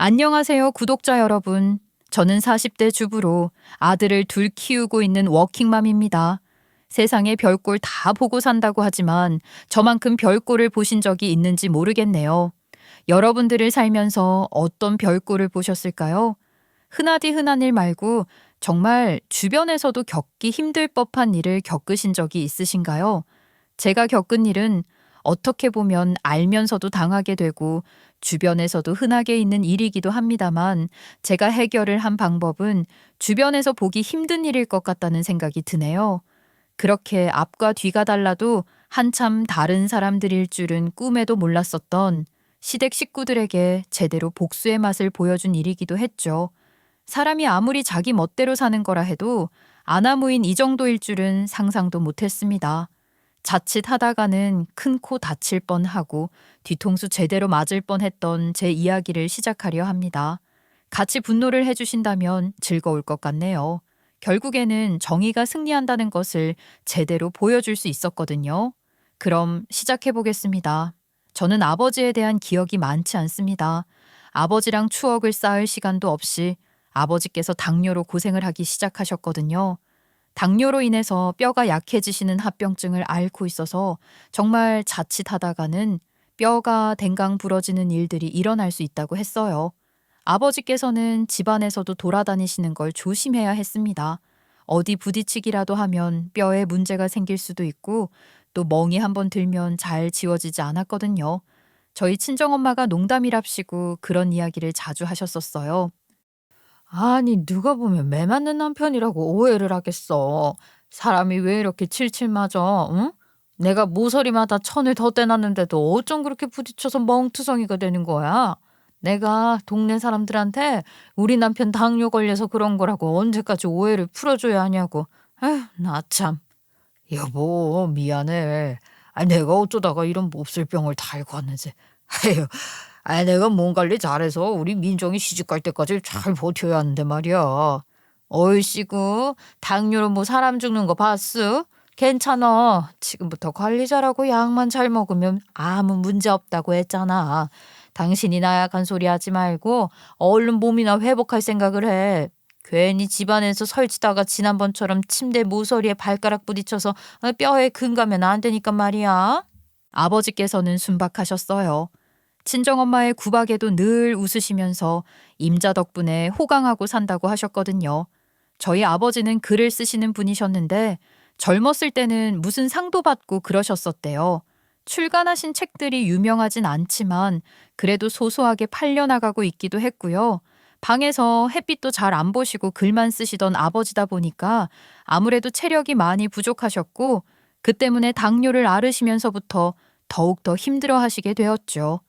안녕하세요, 구독자 여러분. 저는 40대 주부로 아들을 둘 키우고 있는 워킹맘입니다. 세상에 별꼴 다 보고 산다고 하지만 저만큼 별꼴을 보신 적이 있는지 모르겠네요. 여러분들을 살면서 어떤 별꼴을 보셨을까요? 흔하디 흔한 일 말고 정말 주변에서도 겪기 힘들 법한 일을 겪으신 적이 있으신가요? 제가 겪은 일은 어떻게 보면 알면서도 당하게 되고 주변에서도 흔하게 있는 일이기도 합니다만 제가 해결을 한 방법은 주변에서 보기 힘든 일일 것 같다는 생각이 드네요. 그렇게 앞과 뒤가 달라도 한참 다른 사람들일 줄은 꿈에도 몰랐었던 시댁 식구들에게 제대로 복수의 맛을 보여준 일이기도 했죠. 사람이 아무리 자기 멋대로 사는 거라 해도 아나무인 이 정도일 줄은 상상도 못했습니다. 자칫 하다가는 큰 코 다칠 뻔하고 뒤통수 제대로 맞을 뻔했던 제 이야기를 시작하려 합니다. 같이 분노를 해주신다면 즐거울 것 같네요. 결국에는 정의가 승리한다는 것을 제대로 보여줄 수 있었거든요. 그럼 시작해 보겠습니다. 저는 아버지에 대한 기억이 많지 않습니다. 아버지랑 추억을 쌓을 시간도 없이 아버지께서 당뇨로 고생을 하기 시작하셨거든요. 당뇨로 인해서 뼈가 약해지시는 합병증을 앓고 있어서 정말 자칫하다가는 뼈가 댕강 부러지는 일들이 일어날 수 있다고 했어요. 아버지께서는 집안에서도 돌아다니시는 걸 조심해야 했습니다. 어디 부딪히기라도 하면 뼈에 문제가 생길 수도 있고 또 멍이 한번 들면 잘 지워지지 않았거든요. 저희 친정엄마가 농담이랍시고 그런 이야기를 자주 하셨었어요. 아니, 누가 보면 매 맞는 남편이라고 오해를 하겠어. 사람이 왜 이렇게 칠칠 맞아, 응? 내가 모서리마다 천을 덧대놨는데도 어쩜 그렇게 부딪혀서 멍투성이가 되는 거야? 내가 동네 사람들한테 우리 남편 당뇨 걸려서 그런 거라고 언제까지 오해를 풀어줘야 하냐고. 에휴, 나 참. 여보, 미안해. 내가 어쩌다가 이런 몹쓸 병을 달고 왔는지. 에휴, 내가 몸 관리 잘해서 우리 민정이 시집갈 때까지 잘 버텨야 하는데 말이야. 얼씨구, 당뇨로 뭐 사람 죽는 거 봤어? 괜찮아. 지금부터 관리 잘하고 약만 잘 먹으면 아무 문제 없다고 했잖아. 당신이 나약한 소리 하지 말고 얼른 몸이나 회복할 생각을 해. 괜히 집안에서 설치다가 지난번처럼 침대 모서리에 발가락 부딪혀서 뼈에 금 가면 안 되니까 말이야. 아버지께서는 순박하셨어요. 친정엄마의 구박에도 늘 웃으시면서 임자 덕분에 호강하고 산다고 하셨거든요. 저희 아버지는 글을 쓰시는 분이셨는데 젊었을 때는 무슨 상도 받고 그러셨었대요. 출간하신 책들이 유명하진 않지만 그래도 소소하게 팔려나가고 있기도 했고요. 방에서 햇빛도 잘 안 보시고 글만 쓰시던 아버지다 보니까 아무래도 체력이 많이 부족하셨고 그 때문에 당뇨를 앓으시면서부터 더욱더 힘들어 하시게 되었죠.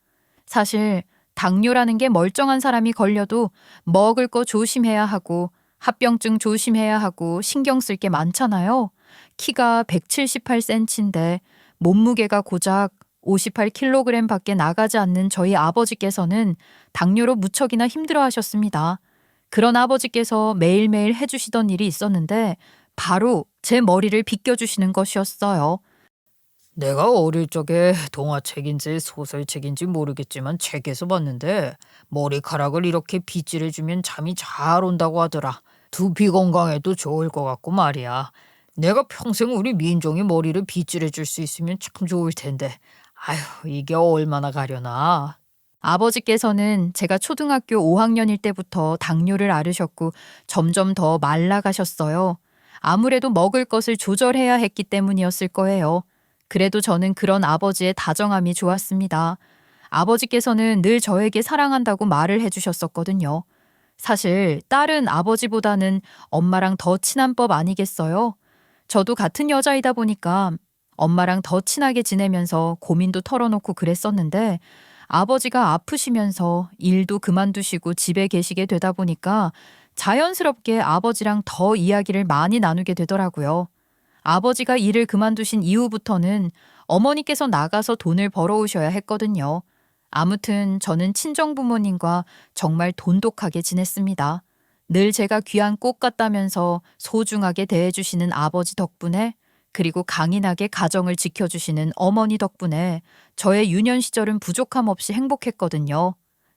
사실 당뇨라는 게 멀쩡한 사람이 걸려도 먹을 거 조심해야 하고 합병증 조심해야 하고 신경 쓸 게 많잖아요. 키가 178cm인데 몸무게가 고작 58kg 밖에 나가지 않는 저희 아버지께서는 당뇨로 무척이나 힘들어 하셨습니다. 그런 아버지께서 매일매일 해주시던 일이 있었는데 바로 제 머리를 빗겨주시는 것이었어요. 내가 어릴 적에 동화책인지 소설책인지 모르겠지만 책에서 봤는데 머리카락을 이렇게 빗질해주면 잠이 잘 온다고 하더라. 두피 건강에도 좋을 것 같고 말이야. 내가 평생 우리 민종이 머리를 빗질해줄 수 있으면 참 좋을 텐데. 아휴, 이게 얼마나 가려나. 아버지께서는 제가 초등학교 5학년일 때부터 당뇨를 앓으셨고 점점 더 말라가셨어요. 아무래도 먹을 것을 조절해야 했기 때문이었을 거예요. 그래도 저는 그런 아버지의 다정함이 좋았습니다. 아버지께서는 늘 저에게 사랑한다고 말을 해주셨었거든요. 사실 딸은 아버지보다는 엄마랑 더 친한 법 아니겠어요? 저도 같은 여자이다 보니까 엄마랑 더 친하게 지내면서 고민도 털어놓고 그랬었는데 아버지가 아프시면서 일도 그만두시고 집에 계시게 되다 보니까 자연스럽게 아버지랑 더 이야기를 많이 나누게 되더라고요. 아버지가 일을 그만두신 이후부터는 어머니께서 나가서 돈을 벌어오셔야 했거든요. 아무튼 저는 친정부모님과 정말 돈독하게 지냈습니다. 늘 제가 귀한 꽃 같다면서 소중하게 대해주시는 아버지 덕분에 그리고 강인하게 가정을 지켜주시는 어머니 덕분에 저의 유년 시절은 부족함 없이 행복했거든요.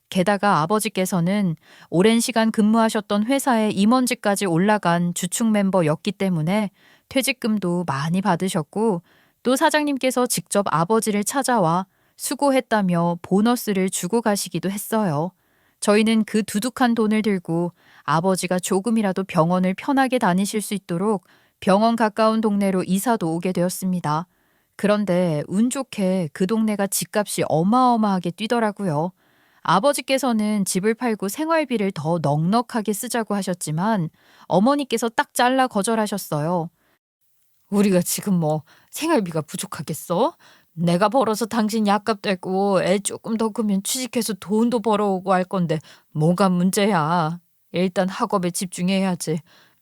게다가 아버지께서는 오랜 시간 근무하셨던 회사의 임원직까지 올라간 주축 멤버였기 때문에 퇴직금도 많이 받으셨고 또 사장님께서 직접 아버지를 찾아와 수고했다며 보너스를 주고 가시기도 했어요. 저희는 그 두둑한 돈을 들고 아버지가 조금이라도 병원을 편하게 다니실 수 있도록 병원 가까운 동네로 이사도 오게 되었습니다. 그런데 운 좋게 그 동네가 집값이 어마어마하게 뛰더라고요. 아버지께서는 집을 팔고 생활비를 더 넉넉하게 쓰자고 하셨지만 어머니께서 딱 잘라 거절하셨어요. 우리가 지금 뭐 생활비가 부족하겠어? 내가 벌어서 당신 약값 떼고 애 조금 더 크면 취직해서 돈도 벌어오고 할 건데 뭐가 문제야. 일단 학업에 집중해야지.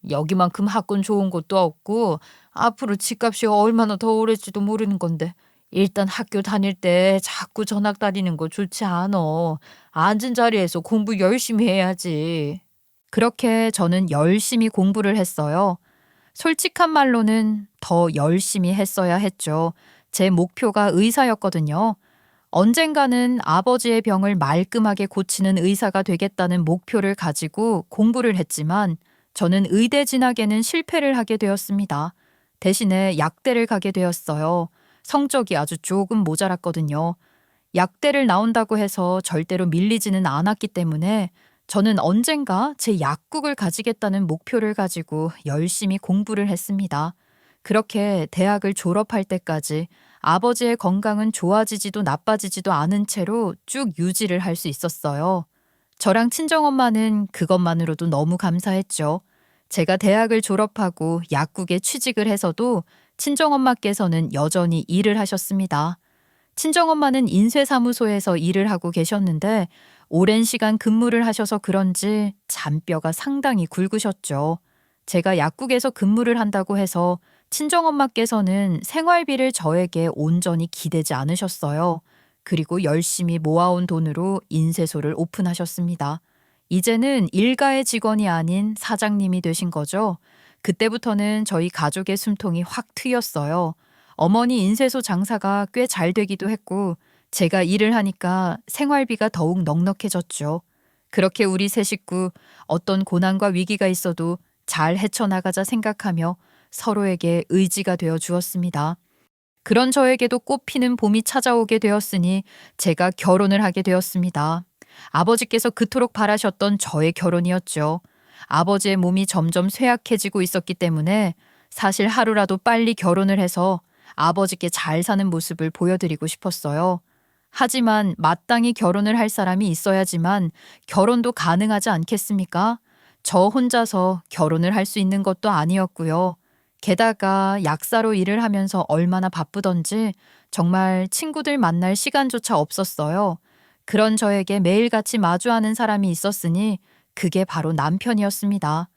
여기만큼 학군 좋은 곳도 없고 앞으로 집값이 얼마나 더 오를지도 모르는 건데 일단 학교 다닐 때 자꾸 전학 다니는 거 좋지 않어. 앉은 자리에서 공부 열심히 해야지. 그렇게 저는 열심히 공부를 했어요. 솔직한 말로는 더 열심히 했어야 했죠. 제 목표가 의사였거든요. 언젠가는 아버지의 병을 말끔하게 고치는 의사가 되겠다는 목표를 가지고 공부를 했지만 저는 의대 진학에는 실패를 하게 되었습니다. 대신에 약대를 가게 되었어요. 성적이 아주 조금 모자랐거든요. 약대를 나온다고 해서 절대로 밀리지는 않았기 때문에 저는 언젠가 제 약국을 가지겠다는 목표를 가지고 열심히 공부를 했습니다. 그렇게 대학을 졸업할 때까지 아버지의 건강은 좋아지지도 나빠지지도 않은 채로 쭉 유지를 할 수 있었어요. 저랑 친정엄마는 그것만으로도 너무 감사했죠. 제가 대학을 졸업하고 약국에 취직을 해서도 친정엄마께서는 여전히 일을 하셨습니다. 친정엄마는 인쇄사무소에서 일을 하고 계셨는데 오랜 시간 근무를 하셔서 그런지 잔뼈가 상당히 굵으셨죠. 제가 약국에서 근무를 한다고 해서 친정엄마께서는 생활비를 저에게 온전히 기대지 않으셨어요. 그리고 열심히 모아온 돈으로 인쇄소를 오픈하셨습니다. 이제는 일가의 직원이 아닌 사장님이 되신 거죠. 그때부터는 저희 가족의 숨통이 확 트였어요. 어머니 인쇄소 장사가 꽤 잘 되기도 했고 제가 일을 하니까 생활비가 더욱 넉넉해졌죠. 그렇게 우리 세 식구 어떤 고난과 위기가 있어도 잘 헤쳐나가자 생각하며 서로에게 의지가 되어 주었습니다. 그런 저에게도 꽃피는 봄이 찾아오게 되었으니 제가 결혼을 하게 되었습니다. 아버지께서 그토록 바라셨던 저의 결혼이었죠. 아버지의 몸이 점점 쇠약해지고 있었기 때문에 사실 하루라도 빨리 결혼을 해서 아버지께 잘 사는 모습을 보여드리고 싶었어요. 하지만 마땅히 결혼을 할 사람이 있어야지만 결혼도 가능하지 않겠습니까? 저 혼자서 결혼을 할 수 있는 것도 아니었고요. 게다가 약사로 일을 하면서 얼마나 바쁘던지 정말 친구들 만날 시간조차 없었어요. 그런 저에게 매일같이 마주하는 사람이 있었으니 그게 바로 남편이었습니다.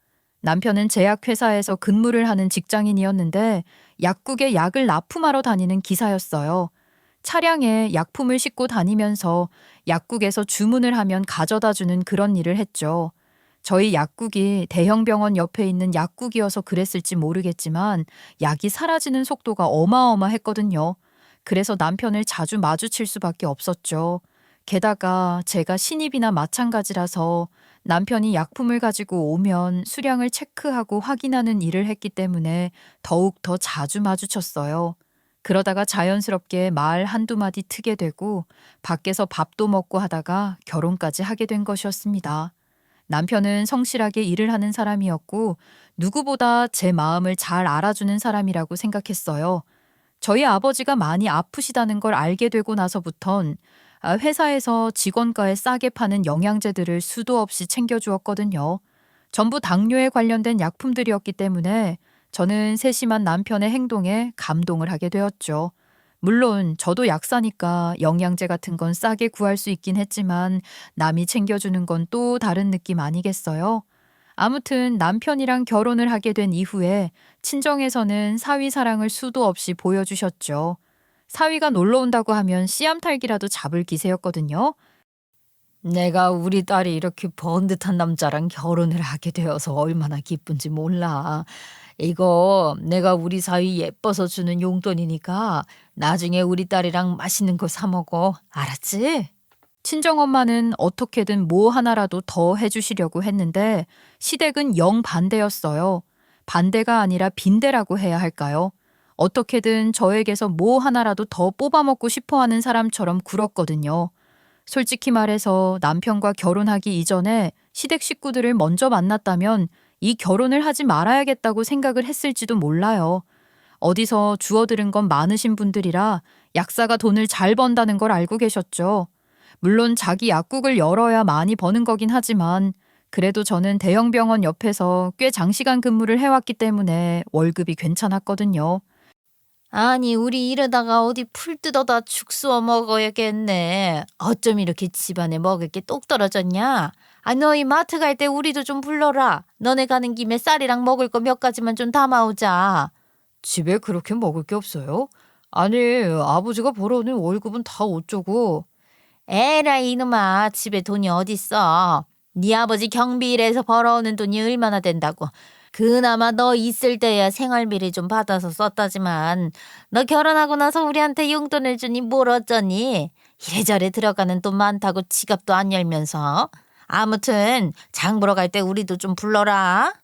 남편은 제약회사에서 근무를 하는 직장인이었는데 약국에 약을 납품하러 다니는 기사였어요. 차량에 약품을 싣고 다니면서 약국에서 주문을 하면 가져다 주는 그런 일을 했죠. 저희 약국이 대형 병원 옆에 있는 약국이어서 그랬을지 모르겠지만 약이 사라지는 속도가 어마어마했거든요. 그래서 남편을 자주 마주칠 수밖에 없었죠. 게다가 제가 신입이나 마찬가지라서 남편이 약품을 가지고 오면 수량을 체크하고 확인하는 일을 했기 때문에 더욱 더 자주 마주쳤어요. 그러다가 자연스럽게 말 한두 마디 트게 되고 밖에서 밥도 먹고 하다가 결혼까지 하게 된 것이었습니다. 남편은 성실하게 일을 하는 사람이었고 누구보다 제 마음을 잘 알아주는 사람이라고 생각했어요. 저희 아버지가 많이 아프시다는 걸 알게 되고 나서부턴 회사에서 직원가에 싸게 파는 영양제들을 수도 없이 챙겨주었거든요. 전부 당뇨에 관련된 약품들이었기 때문에 저는 세심한 남편의 행동에 감동을 하게 되었죠. 물론 저도 약사니까 영양제 같은 건 싸게 구할 수 있긴 했지만 남이 챙겨주는 건 또 다른 느낌 아니겠어요? 아무튼 남편이랑 결혼을 하게 된 이후에 친정에서는 사위 사랑을 수도 없이 보여주셨죠. 사위가 놀러 온다고 하면 씨암탉이라도 잡을 기세였거든요. 내가 우리 딸이 이렇게 번듯한 남자랑 결혼을 하게 되어서 얼마나 기쁜지 몰라. 이거 내가 우리 사위 예뻐서 주는 용돈이니까 나중에 우리 딸이랑 맛있는 거 사 먹어. 알았지? 친정엄마는 어떻게든 뭐 하나라도 더 해주시려고 했는데 시댁은 영 반대였어요. 반대가 아니라 빈대라고 해야 할까요? 어떻게든 저에게서 뭐 하나라도 더 뽑아먹고 싶어 하는 사람처럼 굴었거든요. 솔직히 말해서 남편과 결혼하기 이전에 시댁 식구들을 먼저 만났다면 이 결혼을 하지 말아야겠다고 생각을 했을지도 몰라요. 어디서 주워들은 건 많으신 분들이라 약사가 돈을 잘 번다는 걸 알고 계셨죠. 물론 자기 약국을 열어야 많이 버는 거긴 하지만 그래도 저는 대형 병원 옆에서 꽤 장시간 근무를 해왔기 때문에 월급이 괜찮았거든요. 아니, 우리 이러다가 어디 풀 뜯어다 죽 쏘아 먹어야겠네. 어쩜 이렇게 집안에 먹을 게 똑 떨어졌냐? 아, 너희 마트 갈 때 우리도 좀 불러라. 너네 가는 김에 쌀이랑 먹을 거 몇 가지만 좀 담아오자. 집에 그렇게 먹을 게 없어요? 아니, 아버지가 벌어오는 월급은 다 어쩌고. 에라이 이놈아, 집에 돈이 어딨어. 네 아버지 경비일해서 벌어오는 돈이 얼마나 된다고. 그나마 너 있을 때야 생활비를 좀 받아서 썼다지만 너 결혼하고 나서 우리한테 용돈을 주니 뭘 어쩌니. 이래저래 들어가는 돈 많다고 지갑도 안 열면서. 아무튼 장 보러 갈 때 우리도 좀 불러라.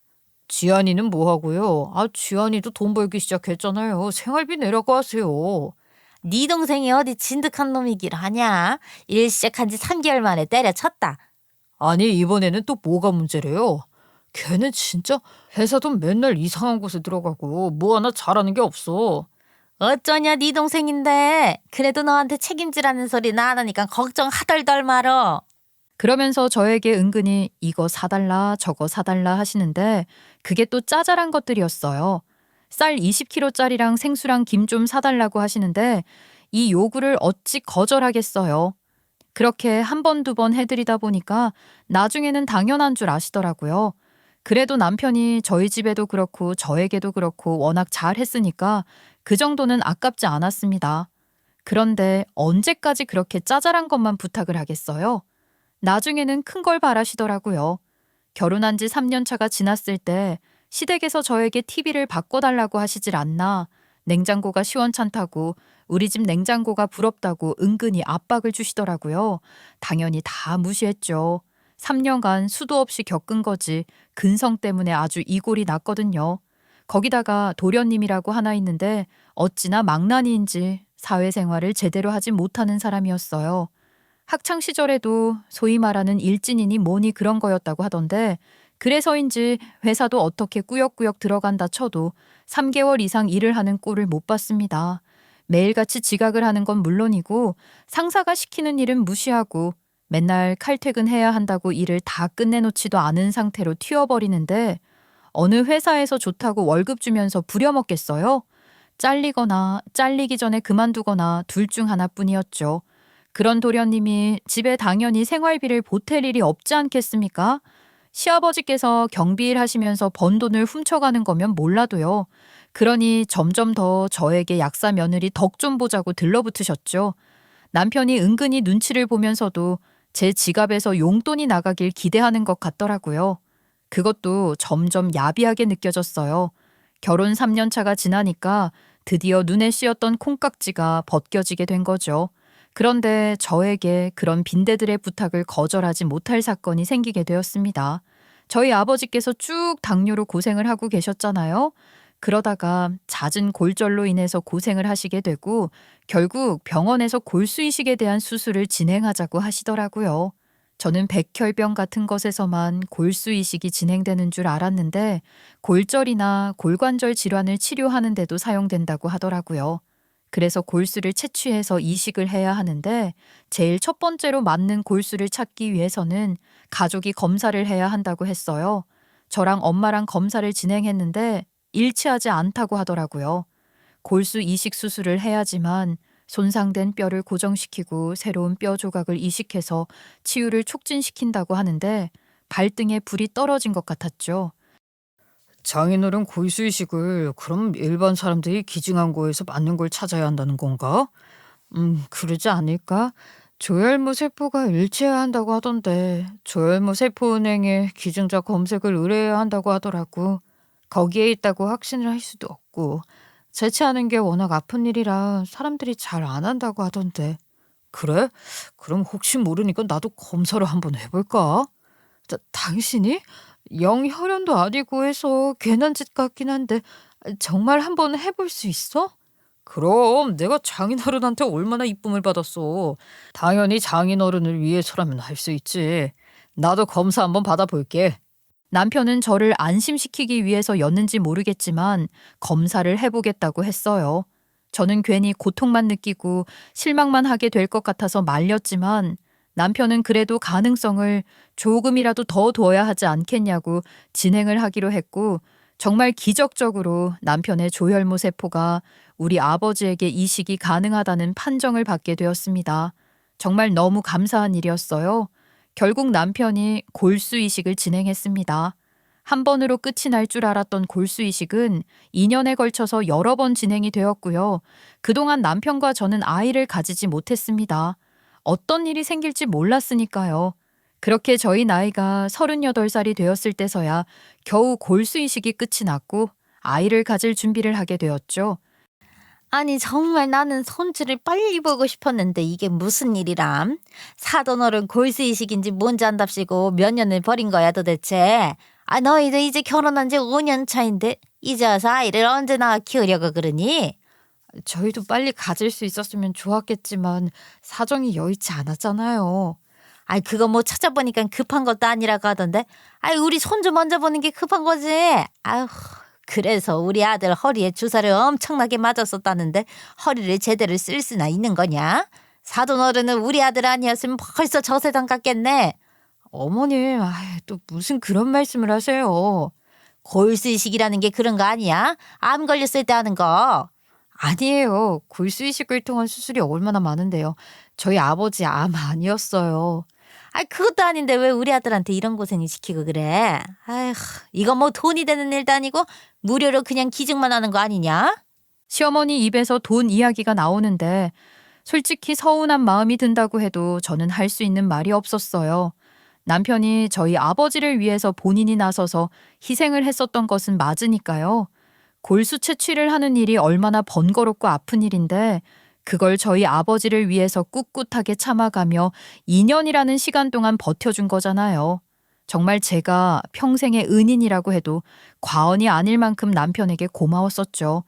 지안이는 뭐 하고요? 아, 지안이도 돈 벌기 시작했잖아요. 생활비 내라고 하세요. 네 동생이 어디 진득한 놈이길 하냐. 일 시작한 지 3개월 만에 때려쳤다. 아니, 이번에는 또 뭐가 문제래요? 걔는 진짜 회사 돈 맨날 이상한 곳에 들어가고 뭐 하나 잘하는 게 없어. 어쩌냐 네 동생인데. 그래도 너한테 책임지라는 소리 나 안 하니까 걱정 하덜덜 말어. 그러면서 저에게 은근히 이거 사달라 저거 사달라 하시는데 그게 또 짜잘한 것들이었어요. 쌀 20kg짜리랑 생수랑 김 좀 사달라고 하시는데 이 요구를 어찌 거절하겠어요. 그렇게 한 번, 두 번 해드리다 보니까 나중에는 당연한 줄 아시더라고요. 그래도 남편이 저희 집에도 그렇고 저에게도 그렇고 워낙 잘했으니까 그 정도는 아깝지 않았습니다. 그런데 언제까지 그렇게 짜잘한 것만 부탁을 하겠어요? 나중에는 큰 걸 바라시더라고요. 결혼한 지 3년 차가 지났을 때 시댁에서 저에게 TV를 바꿔달라고 하시질 않나 냉장고가 시원찮다고 우리 집 냉장고가 부럽다고 은근히 압박을 주시더라고요. 당연히 다 무시했죠. 3년간 수도 없이 겪은 거지 근성 때문에 아주 이골이 났거든요. 거기다가 도련님이라고 하나 있는데 어찌나 망나니인지 사회생활을 제대로 하지 못하는 사람이었어요. 학창 시절에도 소위 말하는 일진이니 뭐니 그런 거였다고 하던데 그래서인지 회사도 어떻게 꾸역꾸역 들어간다 쳐도 3개월 이상 일을 하는 꼴을 못 봤습니다. 매일같이 지각을 하는 건 물론이고 상사가 시키는 일은 무시하고 맨날 칼퇴근해야 한다고 일을 다 끝내놓지도 않은 상태로 튀어버리는데 어느 회사에서 좋다고 월급 주면서 부려먹겠어요? 잘리거나 잘리기 전에 그만두거나 둘 중 하나뿐이었죠. 그런 도련님이 집에 당연히 생활비를 보탤 일이 없지 않겠습니까? 시아버지께서 경비일 하시면서 번 돈을 훔쳐가는 거면 몰라도요. 그러니 점점 더 저에게 약사 며느리 덕 좀 보자고 들러붙으셨죠. 남편이 은근히 눈치를 보면서도 제 지갑에서 용돈이 나가길 기대하는 것 같더라고요. 그것도 점점 야비하게 느껴졌어요. 결혼 3년 차가 지나니까 드디어 눈에 씌었던 콩깍지가 벗겨지게 된 거죠. 그런데 저에게 그런 빈대들의 부탁을 거절하지 못할 사건이 생기게 되었습니다. 저희 아버지께서 쭉 당뇨로 고생을 하고 계셨잖아요. 그러다가 잦은 골절로 인해서 고생을 하시게 되고 결국 병원에서 골수이식에 대한 수술을 진행하자고 하시더라고요. 저는 백혈병 같은 것에서만 골수이식이 진행되는 줄 알았는데 골절이나 골관절 질환을 치료하는 데도 사용된다고 하더라고요. 그래서 골수를 채취해서 이식을 해야 하는데 제일 첫 번째로 맞는 골수를 찾기 위해서는 가족이 검사를 해야 한다고 했어요. 저랑 엄마랑 검사를 진행했는데 일치하지 않다고 하더라고요. 골수 이식 수술을 해야지만 손상된 뼈를 고정시키고 새로운 뼈 조각을 이식해서 치유를 촉진시킨다고 하는데 발등에 불이 떨어진 것 같았죠. 장인어른 골수이식을 그럼 일반 사람들이 기증한 거에서 맞는 걸 찾아야 한다는 건가? 그러지 않을까? 조혈모 세포가 일치해야 한다고 하던데 조혈모 세포은행에 기증자 검색을 의뢰해야 한다고 하더라고. 거기에 있다고 확신을 할 수도 없고 제치하는 게 워낙 아픈 일이라 사람들이 잘 안 한다고 하던데. 그래? 그럼 혹시 모르니까 나도 검사를 한번 해볼까? 당신이? 영 혈연도 아니고 해서 괜한 짓 같긴 한데 정말 한번 해볼 수 있어? 그럼 내가 장인어른한테 얼마나 이쁨을 받았어. 당연히 장인어른을 위해서라면 할 수 있지. 나도 검사 한번 받아볼게. 남편은 저를 안심시키기 위해서였는지 모르겠지만 검사를 해보겠다고 했어요. 저는 괜히 고통만 느끼고 실망만 하게 될 것 같아서 말렸지만 남편은 그래도 가능성을 조금이라도 더 둬야 하지 않겠냐고 진행을 하기로 했고 정말 기적적으로 남편의 조혈모 세포가 우리 아버지에게 이식이 가능하다는 판정을 받게 되었습니다. 정말 너무 감사한 일이었어요. 결국 남편이 골수 이식을 진행했습니다. 한 번으로 끝이 날 줄 알았던 골수 이식은 2년에 걸쳐서 여러 번 진행이 되었고요. 그동안 남편과 저는 아이를 가지지 못했습니다. 어떤 일이 생길지 몰랐으니까요. 그렇게 저희 나이가 38살이 되었을 때서야 겨우 골수 이식이 끝이 났고 아이를 가질 준비를 하게 되었죠. 아니 정말 나는 손주를 빨리 보고 싶었는데 이게 무슨 일이람? 사돈어른 골수이식인지 뭔지 안답시고 몇 년을 버린 거야 도대체. 아 너희도 이제 결혼한 지 5년 차인데 이제 와서 아이를 언제 낳아 키우려고 그러니? 저희도 빨리 가질 수 있었으면 좋았겠지만 사정이 여의치 않았잖아요. 아이 그거 뭐 찾아보니까 급한 것도 아니라고 하던데. 아이 우리 손주 먼저 보는 게 급한 거지. 아휴 그래서 우리 아들 허리에 주사를 엄청나게 맞았었다는데 허리를 제대로 쓸 수나 있는 거냐? 사돈어른은 우리 아들 아니었으면 벌써 저 세상 갔겠네. 어머님, 또 무슨 그런 말씀을 하세요. 골수이식이라는 게 그런 거 아니야? 암 걸렸을 때 하는 거. 아니에요. 골수 이식을 통한 수술이 얼마나 많은데요. 저희 아버지 암 아니었어요. 아이 그것도 아닌데 왜 우리 아들한테 이런 고생을 시키고 그래? 아휴 이거 뭐 돈이 되는 일도 아니고 무료로 그냥 기증만 하는 거 아니냐? 시어머니 입에서 돈 이야기가 나오는데 솔직히 서운한 마음이 든다고 해도 저는 할 수 있는 말이 없었어요. 남편이 저희 아버지를 위해서 본인이 나서서 희생을 했었던 것은 맞으니까요. 골수 채취를 하는 일이 얼마나 번거롭고 아픈 일인데 그걸 저희 아버지를 위해서 꿋꿋하게 참아가며 2년이라는 시간 동안 버텨준 거잖아요. 정말 제가 평생의 은인이라고 해도 과언이 아닐 만큼 남편에게 고마웠었죠.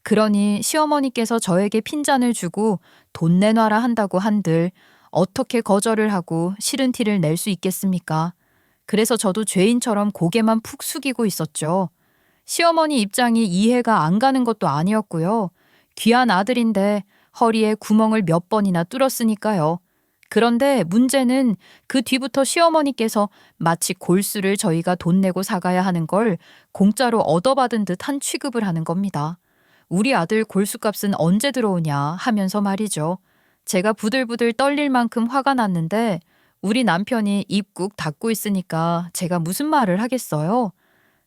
그러니 시어머니께서 저에게 핀잔을 주고 돈 내놔라 한다고 한들 어떻게 거절을 하고 싫은 티를 낼 수 있겠습니까? 그래서 저도 죄인처럼 고개만 푹 숙이고 있었죠. 시어머니 입장이 이해가 안 가는 것도 아니었고요. 귀한 아들인데 허리에 구멍을 몇 번이나 뚫었으니까요. 그런데 문제는 그 뒤부터 시어머니께서 마치 골수를 저희가 돈 내고 사가야 하는 걸 공짜로 얻어받은 듯한 취급을 하는 겁니다. 우리 아들 골수값은 언제 들어오냐 하면서 말이죠. 제가 부들부들 떨릴 만큼 화가 났는데 우리 남편이 입 꾹 닫고 있으니까 제가 무슨 말을 하겠어요?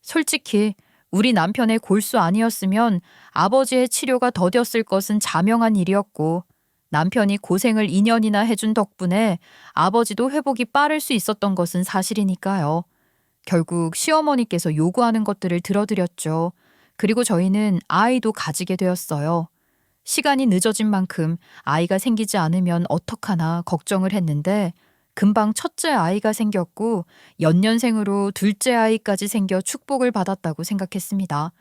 솔직히 우리 남편의 골수 아니었으면 아버지의 치료가 더뎠을 것은 자명한 일이었고 남편이 고생을 2년이나 해준 덕분에 아버지도 회복이 빠를 수 있었던 것은 사실이니까요. 결국 시어머니께서 요구하는 것들을 들어드렸죠. 그리고 저희는 아이도 가지게 되었어요. 시간이 늦어진 만큼 아이가 생기지 않으면 어떡하나 걱정을 했는데 금방 첫째 아이가 생겼고 연년생으로 둘째 아이까지 생겨 축복을 받았다고 생각했습니다.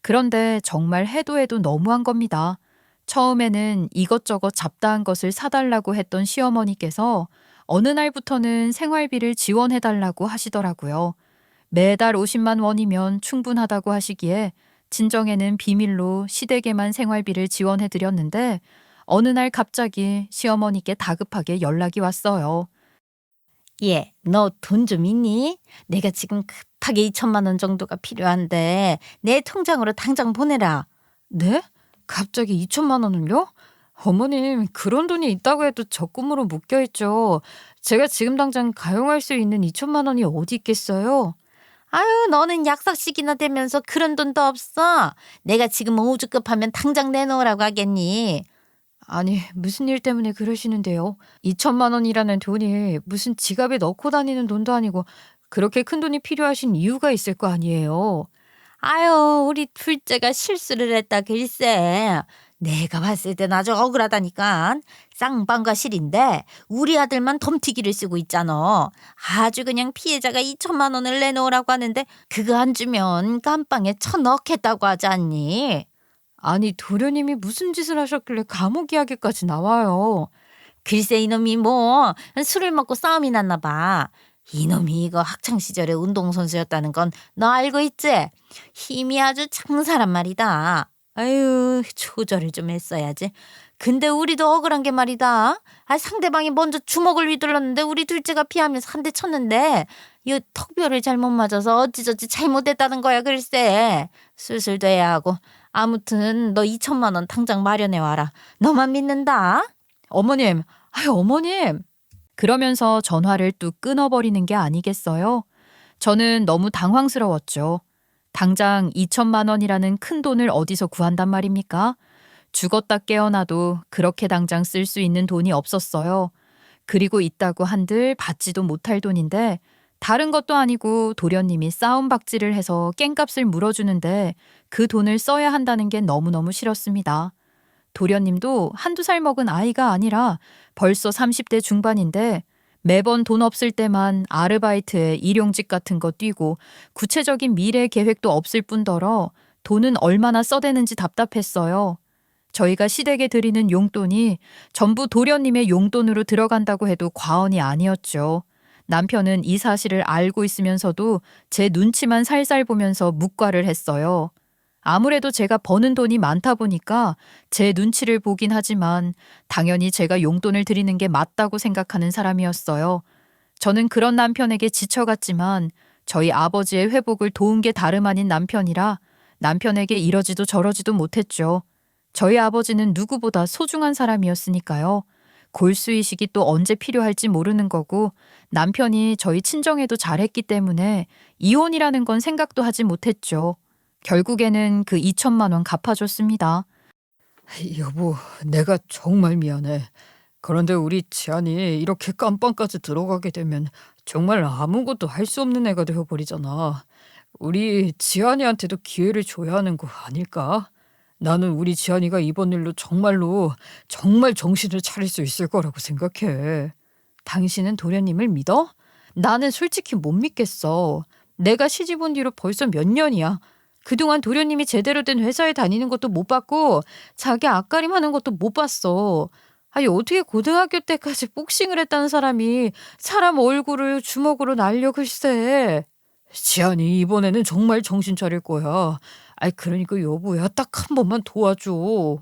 그런데 정말 해도 해도 너무한 겁니다. 처음에는 이것저것 잡다한 것을 사달라고 했던 시어머니께서 어느 날부터는 생활비를 지원해달라고 하시더라고요. 매달 50만 원이면 충분하다고 하시기에 친정에는 비밀로 시댁에만 생활비를 지원해드렸는데 어느 날 갑자기 시어머니께 다급하게 연락이 왔어요. 예, 너 돈 좀 있니? 내가 지금 급하게 2천만 원 정도가 필요한데 내 통장으로 당장 보내라. 네? 갑자기 2천만 원을요? 어머님, 그런 돈이 있다고 해도 적금으로 묶여있죠. 제가 지금 당장 가용할 수 있는 2천만 원이 어디 있겠어요? 아유 너는 약삭식이나 되면서 그런 돈도 없어. 내가 지금 오죽급하면 당장 내놓으라고 하겠니? 아니, 무슨 일 때문에 그러시는데요? 2천만 원이라는 돈이 무슨 지갑에 넣고 다니는 돈도 아니고 그렇게 큰 돈이 필요하신 이유가 있을 거 아니에요? 아유 우리 둘째가 실수를 했다 글쎄. 내가 봤을 땐 아주 억울하다니까. 쌍방과 실인데 우리 아들만 덤튀기를 쓰고 있잖아. 아주 그냥 피해자가 2천만 원을 내놓으라고 하는데 그거 안 주면 깜빵에 쳐넣겠다고 하지 않니? 아니, 도련님이 무슨 짓을 하셨길래 감옥 이야기까지 나와요. 글쎄 이놈이 뭐 술을 먹고 싸움이 났나 봐. 이놈이 이거 학창시절에 운동선수였다는 건 너 알고 있지? 힘이 아주 장사란 말이다. 아유, 조절을 좀 했어야지. 근데 우리도 억울한 게 말이다. 상대방이 먼저 주먹을 휘둘렀는데 우리 둘째가 피하면서 한 대 쳤는데 이 턱뼈를 잘못 맞아서 어찌저찌 잘못됐다는 거야 글쎄. 수술도 해야 하고. 아무튼 너 2천만 원 당장 마련해 와라. 너만 믿는다. 어머님, 어머님. 그러면서 전화를 뚝 끊어버리는 게 아니겠어요? 저는 너무 당황스러웠죠. 당장 2천만 원이라는 큰 돈을 어디서 구한단 말입니까? 죽었다 깨어나도 그렇게 당장 쓸 수 있는 돈이 없었어요. 그리고 있다고 한들 받지도 못할 돈인데 다른 것도 아니고 도련님이 싸움박질을 해서 깽값을 물어주는데 그 돈을 써야 한다는 게 너무너무 싫었습니다. 도련님도 한두 살 먹은 아이가 아니라 벌써 30대 중반인데 매번 돈 없을 때만 아르바이트에 일용직 같은 거 뛰고 구체적인 미래 계획도 없을 뿐더러 돈은 얼마나 써대는지 답답했어요. 저희가 시댁에 드리는 용돈이 전부 도련님의 용돈으로 들어간다고 해도 과언이 아니었죠. 남편은 이 사실을 알고 있으면서도 제 눈치만 살살 보면서 묵과를 했어요. 아무래도 제가 버는 돈이 많다 보니까 제 눈치를 보긴 하지만 당연히 제가 용돈을 드리는 게 맞다고 생각하는 사람이었어요. 저는 그런 남편에게 지쳐갔지만 저희 아버지의 회복을 도운 게 다름 아닌 남편이라 남편에게 이러지도 저러지도 못했죠. 저희 아버지는 누구보다 소중한 사람이었으니까요. 골수이식이 또 언제 필요할지 모르는 거고 남편이 저희 친정에도 잘했기 때문에 이혼이라는 건 생각도 하지 못했죠. 결국에는 그 2천만 원 갚아줬습니다. 여보, 내가 정말 미안해. 그런데 우리 지안이 이렇게 깜빵까지 들어가게 되면 정말 아무것도 할 수 없는 애가 되어버리잖아. 우리 지안이한테도 기회를 줘야 하는 거 아닐까? 나는 우리 지안이가 이번 일로 정말로 정말 정신을 차릴 수 있을 거라고 생각해. 당신은 도련님을 믿어? 나는 솔직히 못 믿겠어. 내가 시집 온 뒤로 벌써 몇 년이야. 그동안 도련님이 제대로 된 회사에 다니는 것도 못 봤고 자기 앞가림 하는 것도 못 봤어. 아니 어떻게 고등학교 때까지 복싱을 했다는 사람이 사람 얼굴을 주먹으로 날려 글쎄. 지안이 이번에는 정말 정신 차릴 거야. 그러니까 여보야, 딱 한 번만 도와줘.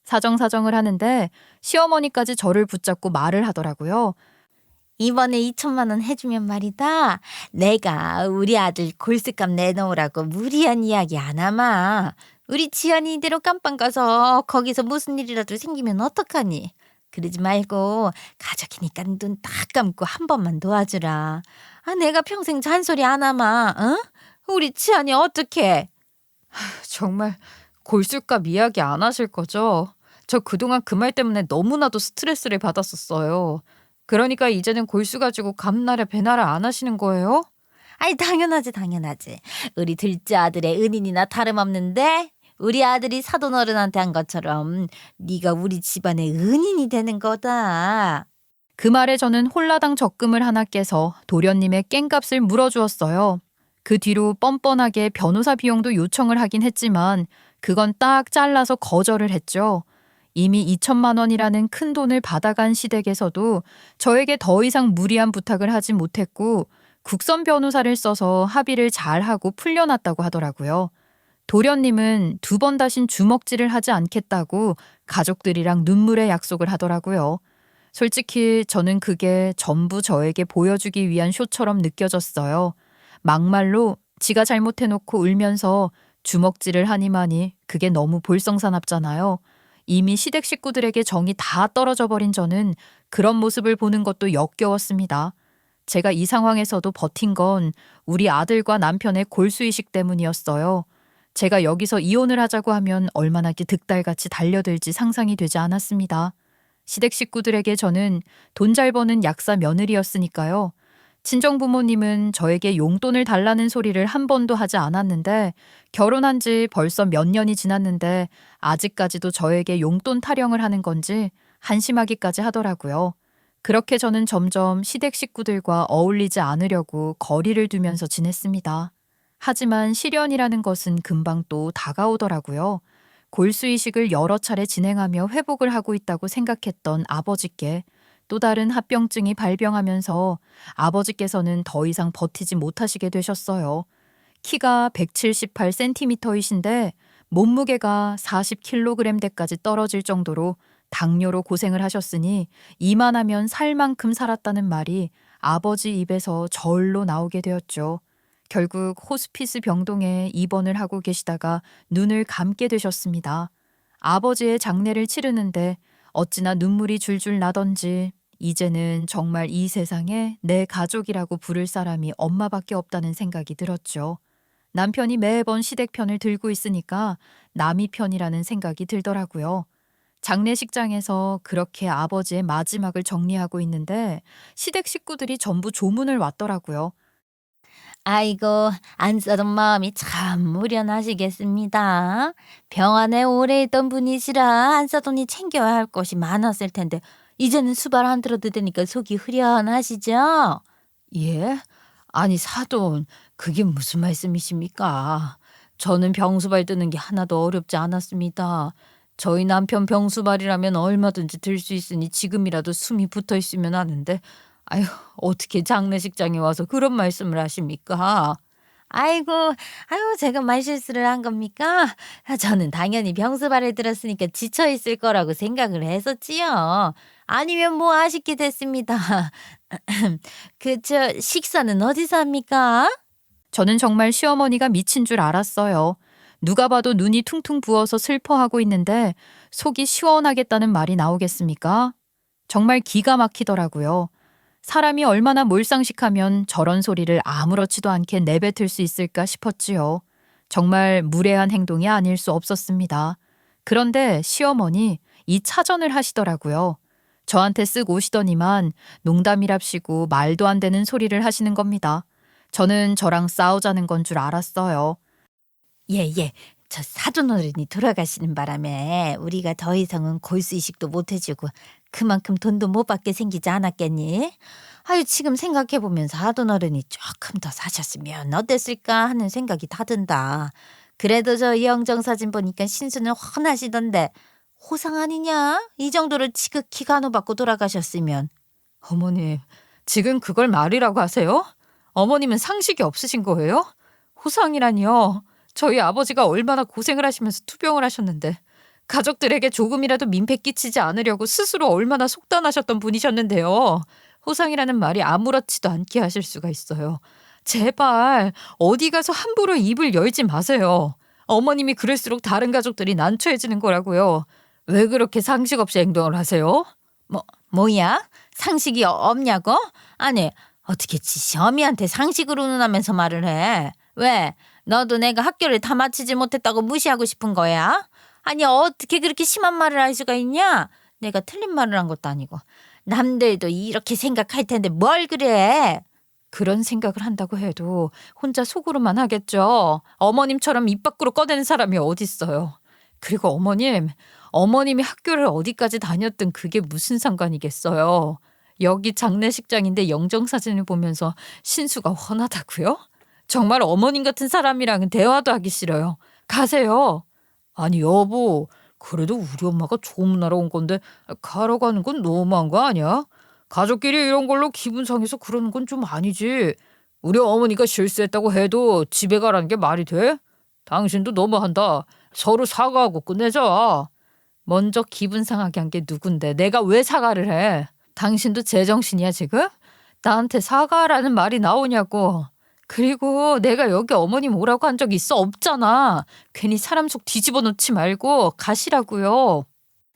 사정사정을 하는데 시어머니까지 저를 붙잡고 말을 하더라고요. 이번에 2천만 원 해주면 말이다. 내가 우리 아들 골수값 내놓으라고 무리한 이야기 안 하마. 우리 지연이 이대로 깜빵 가서 거기서 무슨 일이라도 생기면 어떡하니. 그러지 말고 가족이니까 눈 딱 감고 한 번만 도와주라. 내가 평생 잔소리 안 하마. 응? 우리 지연이 어떡해. 정말 골수값 이야기 안 하실 거죠? 저 그동안 그 말 때문에 너무나도 스트레스를 받았었어요. 그러니까 이제는 골수 가지고 감나라 배나라 안 하시는 거예요? 당연하지 당연하지. 우리 둘째 아들의 은인이나 다름없는데 우리 아들이 사돈 어른한테 한 것처럼 네가 우리 집안의 은인이 되는 거다. 그 말에 저는 홀라당 적금을 하나 깨서 도련님의 깽값을 물어주었어요. 그 뒤로 뻔뻔하게 변호사 비용도 요청을 하긴 했지만 그건 딱 잘라서 거절을 했죠. 이미 2천만 원이라는 큰 돈을 받아간 시댁에서도 저에게 더 이상 무리한 부탁을 하지 못했고 국선 변호사를 써서 합의를 잘하고 풀려났다고 하더라고요. 도련님은 2번 다신 주먹질을 하지 않겠다고 가족들이랑 눈물의 약속을 하더라고요. 솔직히 저는 그게 전부 저에게 보여주기 위한 쇼처럼 느껴졌어요. 막말로 지가 잘못해놓고 울면서 주먹질을 하니마니 그게 너무 볼썽사납잖아요. 이미 시댁 식구들에게 정이 다 떨어져 버린 저는 그런 모습을 보는 것도 역겨웠습니다. 제가 이 상황에서도 버틴 건 우리 아들과 남편의 골수이식 때문이었어요. 제가 여기서 이혼을 하자고 하면 얼마나 득달같이 달려들지 상상이 되지 않았습니다. 시댁 식구들에게 저는 돈 잘 버는 약사 며느리였으니까요. 친정 부모님은 저에게 용돈을 달라는 소리를 한 번도 하지 않았는데 결혼한 지 벌써 몇 년이 지났는데 아직까지도 저에게 용돈 타령을 하는 건지 한심하기까지 하더라고요. 그렇게 저는 점점 시댁 식구들과 어울리지 않으려고 거리를 두면서 지냈습니다. 하지만 시련이라는 것은 금방 또 다가오더라고요. 골수이식을 여러 차례 진행하며 회복을 하고 있다고 생각했던 아버지께 또 다른 합병증이 발병하면서 아버지께서는 더 이상 버티지 못하시게 되셨어요. 키가 178cm이신데 몸무게가 40kg대까지 떨어질 정도로 당뇨로 고생을 하셨으니 이만하면 살 만큼 살았다는 말이 아버지 입에서 저울로 나오게 되었죠. 결국 호스피스 병동에 입원을 하고 계시다가 눈을 감게 되셨습니다. 아버지의 장례를 치르는데 어찌나 눈물이 줄줄 나던지 이제는 정말 이 세상에 내 가족이라고 부를 사람이 엄마밖에 없다는 생각이 들었죠. 남편이 매번 시댁 편을 들고 있으니까 남이 편이라는 생각이 들더라고요. 장례식장에서 그렇게 아버지의 마지막을 정리하고 있는데 시댁 식구들이 전부 조문을 왔더라고요. 아이고, 안 써던 마음이 참 무련하시겠습니다. 병 안에 오래 있던 분이시라 안 써더니 챙겨야 할 것이 많았을 텐데 이제는 수발 안 들어도 되니까 속이 후련하시죠? 예? 아니 사돈, 그게 무슨 말씀이십니까? 저는 병수발 드는 게 하나도 어렵지 않았습니다. 저희 남편 병수발이라면 얼마든지 들 수 있으니 지금이라도 숨이 붙어 있으면 하는데 아유, 어떻게 장례식장에 와서 그런 말씀을 하십니까? 아이고, 아유, 제가 말실수를 한 겁니까? 저는 당연히 병수발을 들었으니까 지쳐 있을 거라고 생각을 했었지요. 아니면 뭐 아쉽게 됐습니다. 식사는 어디서 합니까? 저는 정말 시어머니가 미친 줄 알았어요. 누가 봐도 눈이 퉁퉁 부어서 슬퍼하고 있는데 속이 시원하겠다는 말이 나오겠습니까? 정말 기가 막히더라고요. 사람이 얼마나 몰상식하면 저런 소리를 아무렇지도 않게 내뱉을 수 있을까 싶었지요. 정말 무례한 행동이 아닐 수 없었습니다. 그런데 시어머니 이 차전을 하시더라고요. 저한테 쓱 오시더니만 농담이랍시고 말도 안 되는 소리를 하시는 겁니다. 저는 저랑 싸우자는 건 줄 알았어요. 예. 저 사돈 어른이 돌아가시는 바람에 우리가 더 이상은 골수이식도 못 해주고 그만큼 돈도 못 받게 생기지 않았겠니? 아유, 지금 생각해보면 사돈 어른이 조금 더 사셨으면 어땠을까 하는 생각이 다 든다. 그래도 저 이영정 사진 보니까 신수는 훤하시던데 호상 아니냐? 이 정도로 지극히 간호받고 돌아가셨으면. 어머님, 지금 그걸 말이라고 하세요? 어머님은 상식이 없으신 거예요? 호상이라니요. 저희 아버지가 얼마나 고생을 하시면서 투병을 하셨는데 가족들에게 조금이라도 민폐 끼치지 않으려고 스스로 얼마나 속단하셨던 분이셨는데요. 호상이라는 말이 아무렇지도 않게 하실 수가 있어요. 제발 어디 가서 함부로 입을 열지 마세요. 어머님이 그럴수록 다른 가족들이 난처해지는 거라고요. 왜 그렇게 상식 없이 행동을 하세요? 뭐야? 상식이 없냐고? 아니, 어떻게 지 시어미한테 상식으로 운운하면서 말을 해? 왜? 너도 내가 학교를 다 마치지 못했다고 무시하고 싶은 거야? 아니, 어떻게 그렇게 심한 말을 할 수가 있냐? 내가 틀린 말을 한 것도 아니고. 남들도 이렇게 생각할 텐데 뭘 그래? 그런 생각을 한다고 해도 혼자 속으로만 하겠죠. 어머님처럼 입 밖으로 꺼내는 사람이 어딨어요. 그리고 어머님이 학교를 어디까지 다녔든 그게 무슨 상관이겠어요. 여기 장례식장인데 영정사진을 보면서 신수가 훤하다고요? 정말 어머님 같은 사람이랑은 대화도 하기 싫어요. 가세요. 아니 여보, 그래도 우리 엄마가 조문하러 온 건데 가라고 하는 건 너무한 거 아니야? 가족끼리 이런 걸로 기분 상해서 그러는 건 좀 아니지. 우리 어머니가 실수했다고 해도 집에 가라는 게 말이 돼? 당신도 너무한다. 서로 사과하고 끝내자. 먼저 기분 상하게 한 게 누군데 내가 왜 사과를 해? 당신도 제정신이야 지금? 나한테 사과라는 말이 나오냐고. 그리고 내가 여기 어머님 오라고 한 적 있어? 없잖아. 괜히 사람 속 뒤집어 놓지 말고 가시라고요.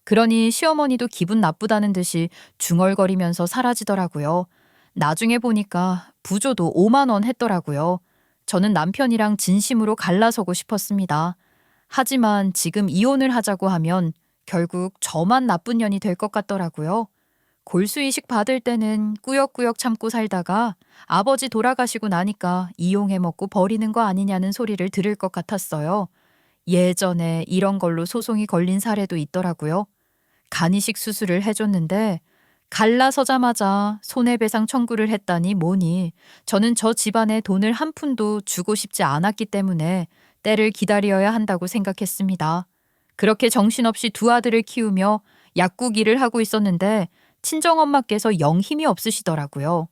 그러니 시어머니도 기분 나쁘다는 듯이 중얼거리면서 사라지더라고요. 나중에 보니까 부조도 5만 원 했더라고요. 저는 남편이랑 진심으로 갈라서고 싶었습니다. 하지만 지금 이혼을 하자고 하면 결국 저만 나쁜 년이 될 것 같더라고요. 골수이식 받을 때는 꾸역꾸역 참고 살다가 아버지 돌아가시고 나니까 이용해 먹고 버리는 거 아니냐는 소리를 들을 것 같았어요. 예전에 이런 걸로 소송이 걸린 사례도 있더라고요. 간이식 수술을 해줬는데 갈라서자마자 손해배상 청구를 했다니 뭐니. 저는 저 집안에 돈을 한 푼도 주고 싶지 않았기 때문에 때를 기다려야 한다고 생각했습니다. 그렇게 정신없이 두 아들을 키우며 약국 일을 하고 있었는데 친정엄마께서 영 힘이 없으시더라고요.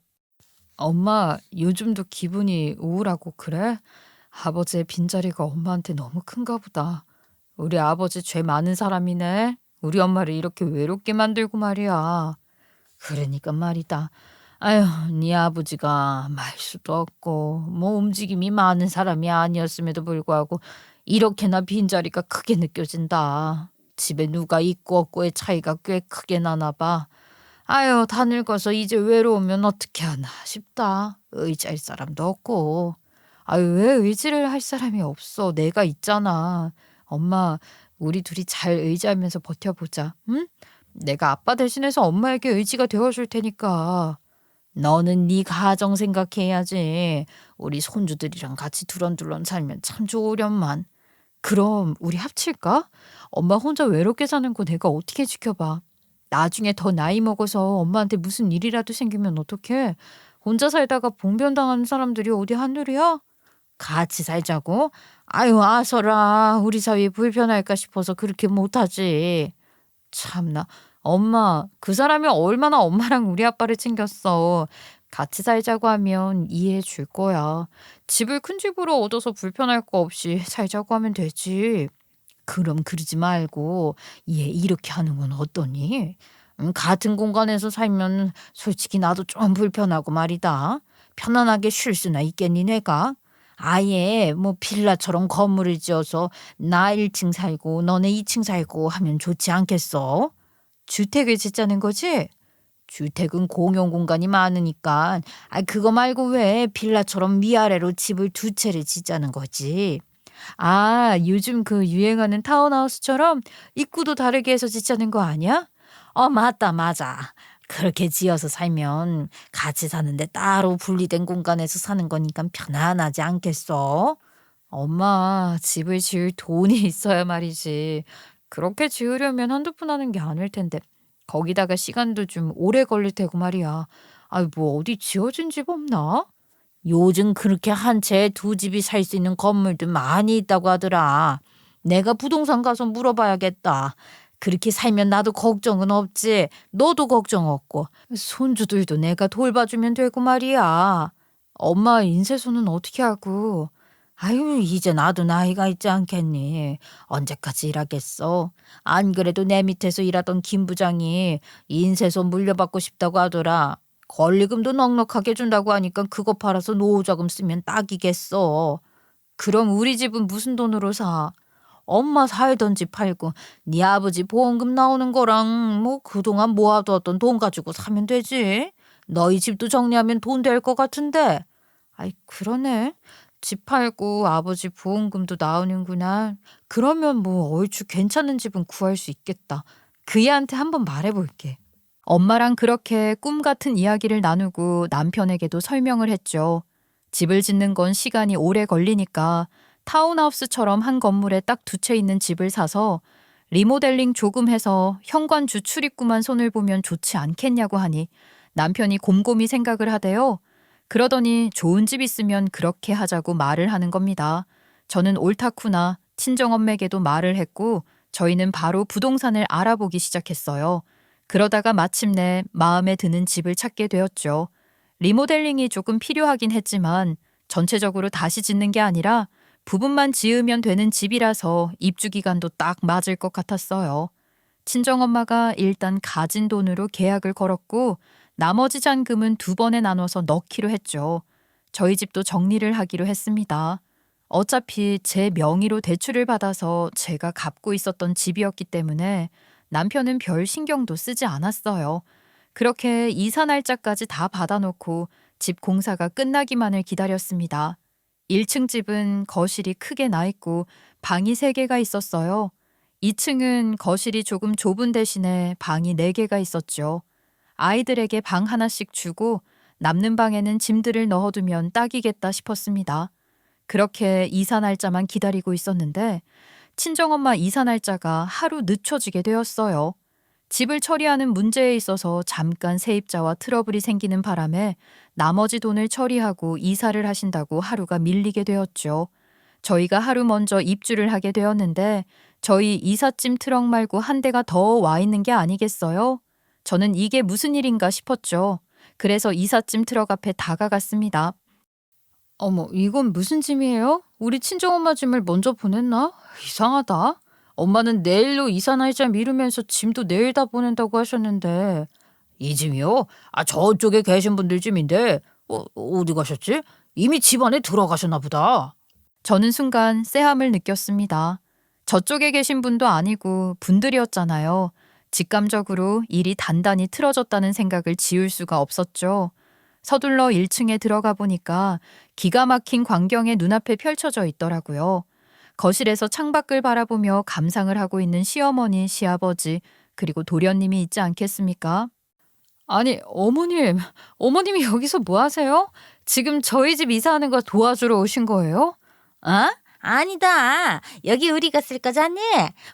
엄마, 요즘도 기분이 우울하고 그래? 아버지의 빈자리가 엄마한테 너무 큰가 보다. 우리 아버지 죄 많은 사람이네. 우리 엄마를 이렇게 외롭게 만들고 말이야. 그러니까 말이다. 아휴, 네 아버지가 말수도 없고 뭐 움직임이 많은 사람이 아니었음에도 불구하고 이렇게나 빈자리가 크게 느껴진다. 집에 누가 있고 없고의 차이가 꽤 크게 나나 봐. 아유, 다 늙어서 이제 외로우면 어떻게 하나 싶다. 의지할 사람도 없고. 아유, 왜 의지를 할 사람이 없어? 내가 있잖아. 엄마, 우리 둘이 잘 의지하면서 버텨보자. 응? 내가 아빠 대신해서 엄마에게 의지가 되어줄 테니까. 너는 네 가정 생각해야지. 우리 손주들이랑 같이 두런두런 살면 참 좋으련만. 그럼 우리 합칠까? 엄마 혼자 외롭게 사는 거 내가 어떻게 지켜봐. 나중에 더 나이 먹어서 엄마한테 무슨 일이라도 생기면 어떡해? 혼자 살다가 봉변당하는 사람들이 어디 한둘이야? 같이 살자고? 아유, 아서라. 우리 사위 불편할까 싶어서 그렇게 못하지. 참나. 엄마, 그 사람이 얼마나 엄마랑 우리 아빠를 챙겼어. 같이 살자고 하면 이해해 줄 거야. 집을 큰 집으로 얻어서 불편할 거 없이 살자고 하면 되지. 그럼 그러지 말고 얘 이렇게 하는 건 어떠니? 같은 공간에서 살면 솔직히 나도 좀 불편하고 말이다. 편안하게 쉴 수나 있겠니 내가? 아예 뭐 빌라처럼 건물을 지어서 나 1층 살고 너네 2층 살고 하면 좋지 않겠어? 주택을 짓자는 거지? 주택은 공용 공간이 많으니까 그거 말고 왜 빌라처럼 위아래로 집을 두 채를 짓자는 거지? 아, 요즘 그 유행하는 타운하우스처럼 입구도 다르게 해서 짓자는 거 아니야? 맞다, 맞아. 그렇게 지어서 살면 같이 사는데 따로 분리된 공간에서 사는 거니까 편안하지 않겠어? 엄마, 집을 지을 돈이 있어야 말이지. 그렇게 지으려면 한두 푼 하는 게 아닐 텐데. 거기다가 시간도 좀 오래 걸릴 테고 말이야. 아이, 뭐 어디 지어진 집 없나? 요즘 그렇게 한 채 두 집이 살 수 있는 건물도 많이 있다고 하더라. 내가 부동산 가서 물어봐야겠다. 그렇게 살면 나도 걱정은 없지. 너도 걱정 없고. 손주들도 내가 돌봐주면 되고 말이야. 엄마 인쇄소는 어떻게 하고? 아유, 이제 나도 나이가 있지 않겠니? 언제까지 일하겠어? 안 그래도 내 밑에서 일하던 김 부장이 인쇄소 물려받고 싶다고 하더라. 권리금도 넉넉하게 준다고 하니까 그거 팔아서 노후자금 쓰면 딱이겠어. 그럼 우리 집은 무슨 돈으로 사? 엄마 살던 집 팔고 네 아버지 보험금 나오는 거랑 뭐 그동안 모아두었던 돈 가지고 사면 되지. 너희 집도 정리하면 돈 될 것 같은데. 아이, 그러네. 집 팔고 아버지 보험금도 나오는구나. 그러면 뭐 얼추 괜찮은 집은 구할 수 있겠다. 그 애한테 한번 말해볼게. 엄마랑 그렇게 꿈 같은 이야기를 나누고 남편에게도 설명을 했죠. 집을 짓는 건 시간이 오래 걸리니까 타운하우스처럼 한 건물에 딱 두 채 있는 집을 사서 리모델링 조금 해서 현관주 출입구만 손을 보면 좋지 않겠냐고 하니 남편이 곰곰이 생각을 하대요. 그러더니 좋은 집 있으면 그렇게 하자고 말을 하는 겁니다. 저는 옳다쿠나 친정엄매에게도 말을 했고 저희는 바로 부동산을 알아보기 시작했어요. 그러다가 마침내 마음에 드는 집을 찾게 되었죠. 리모델링이 조금 필요하긴 했지만 전체적으로 다시 짓는 게 아니라 부분만 지으면 되는 집이라서 입주 기간도 딱 맞을 것 같았어요. 친정엄마가 일단 가진 돈으로 계약을 걸었고 나머지 잔금은 2번에 나눠서 넣기로 했죠. 저희 집도 정리를 하기로 했습니다. 어차피 제 명의로 대출을 받아서 제가 갚고 있었던 집이었기 때문에 남편은 별 신경도 쓰지 않았어요. 그렇게 이사 날짜까지 다 받아놓고 집 공사가 끝나기만을 기다렸습니다. 1층 집은 거실이 크게 나 있고 방이 3개가 있었어요. 2층은 거실이 조금 좁은 대신에 방이 4개가 있었죠. 아이들에게 방 하나씩 주고 남는 방에는 짐들을 넣어두면 딱이겠다 싶었습니다. 그렇게 이사 날짜만 기다리고 있었는데 친정엄마 이사 날짜가 하루 늦춰지게 되었어요. 집을 처리하는 문제에 있어서 잠깐 세입자와 트러블이 생기는 바람에 나머지 돈을 처리하고 이사를 하신다고 하루가 밀리게 되었죠. 저희가 하루 먼저 입주를 하게 되었는데 저희 이삿짐 트럭 말고 한 대가 더 와 있는 게 아니겠어요? 저는 이게 무슨 일인가 싶었죠. 그래서 이삿짐 트럭 앞에 다가갔습니다. 어머, 이건 무슨 짐이에요? 우리 친정엄마 짐을 먼저 보냈나? 이상하다. 엄마는 내일로 이사 날짜 미루면서 짐도 내일 다 보낸다고 하셨는데. 이 짐이요? 저쪽에 계신 분들 짐인데 어디 가셨지? 이미 집 안에 들어가셨나 보다. 저는 순간 쎄함을 느꼈습니다. 저쪽에 계신 분도 아니고 분들이었잖아요. 직감적으로 일이 단단히 틀어졌다는 생각을 지울 수가 없었죠. 서둘러 1층에 들어가 보니까 기가 막힌 광경이 눈앞에 펼쳐져 있더라고요. 거실에서 창밖을 바라보며 감상을 하고 있는 시어머니, 시아버지, 그리고 도련님이 있지 않겠습니까? 아니, 어머님이 여기서 뭐 하세요? 지금 저희 집 이사하는 거 도와주러 오신 거예요? 어? 아니다. 여기 우리가 쓸 거잖니.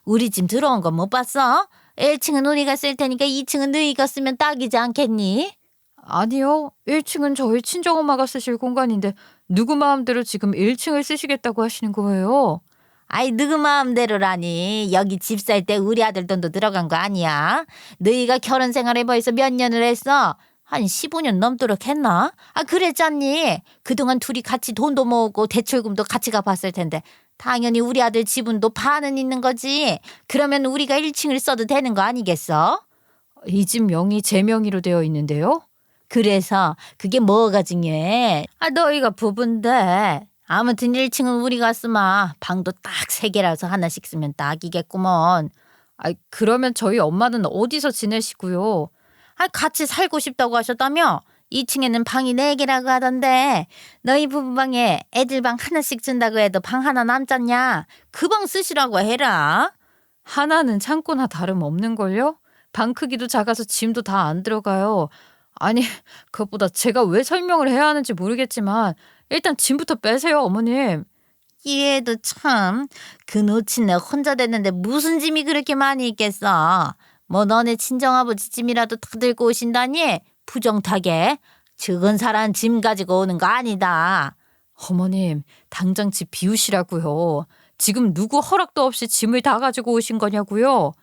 우리 짐 들어온 거 못 봤어? 1층은 우리가 쓸 테니까 2층은 너희가 쓰면 딱이지 않겠니? 아니요. 1층은 저희 친정엄마가 쓰실 공간인데 누구 마음대로 지금 1층을 쓰시겠다고 하시는 거예요? 아이, 누구 마음대로라니. 여기 집 살 때 우리 아들 돈도 들어간 거 아니야? 너희가 결혼 생활에 벌써 몇 년을 했어? 한 15년 넘도록 했나? 그랬잖니. 그동안 둘이 같이 돈도 모으고 대출금도 같이 갚았을 텐데 당연히 우리 아들 지분도 반은 있는 거지. 그러면 우리가 1층을 써도 되는 거 아니겠어? 이 집 명의 제 명의로 되어 있는데요. 그래서 그게 뭐가 중요해? 너희가 부부인데. 아무튼 1층은 우리가 쓰마. 방도 딱 3개라서 하나씩 쓰면 딱이겠구먼. 그러면 저희 엄마는 어디서 지내시고요? 같이 살고 싶다고 하셨다며? 2층에는 방이 4개라고 하던데 너희 부부방에 애들 방 하나씩 준다고 해도 방 하나 남잖냐? 그 방 쓰시라고 해라. 하나는 창고나 다름없는걸요? 방 크기도 작아서 짐도 다 안 들어가요. 아니, 그것보다 제가 왜 설명을 해야 하는지 모르겠지만 일단 짐부터 빼세요, 어머님. 얘도 참, 그 놓친 애 혼자 됐는데 무슨 짐이 그렇게 많이 있겠어. 뭐 너네 친정아버지 짐이라도 다 들고 오신다니? 부정타게. 적은 사람 짐 가지고 오는 거 아니다. 어머님, 당장 집 비우시라고요. 지금 누구 허락도 없이 짐을 다 가지고 오신 거냐고요?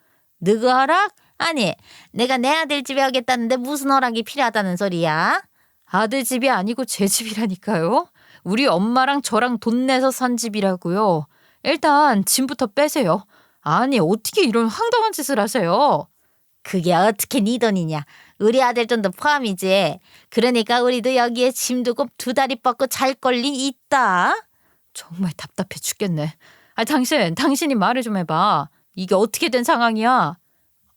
누구 허락? 아니, 내가 내 아들 집에 오겠다는데 무슨 허락이 필요하다는 소리야? 아들 집이 아니고 제 집이라니까요. 우리 엄마랑 저랑 돈 내서 산 집이라고요. 일단 짐부터 빼세요. 아니, 어떻게 이런 황당한 짓을 하세요? 그게 어떻게 네 돈이냐? 우리 아들 돈도 포함이지. 그러니까 우리도 여기에 짐 두고 2다리 뻗고 잘 권리 있다. 정말 답답해 죽겠네. 당신이 말을 좀 해봐. 이게 어떻게 된 상황이야?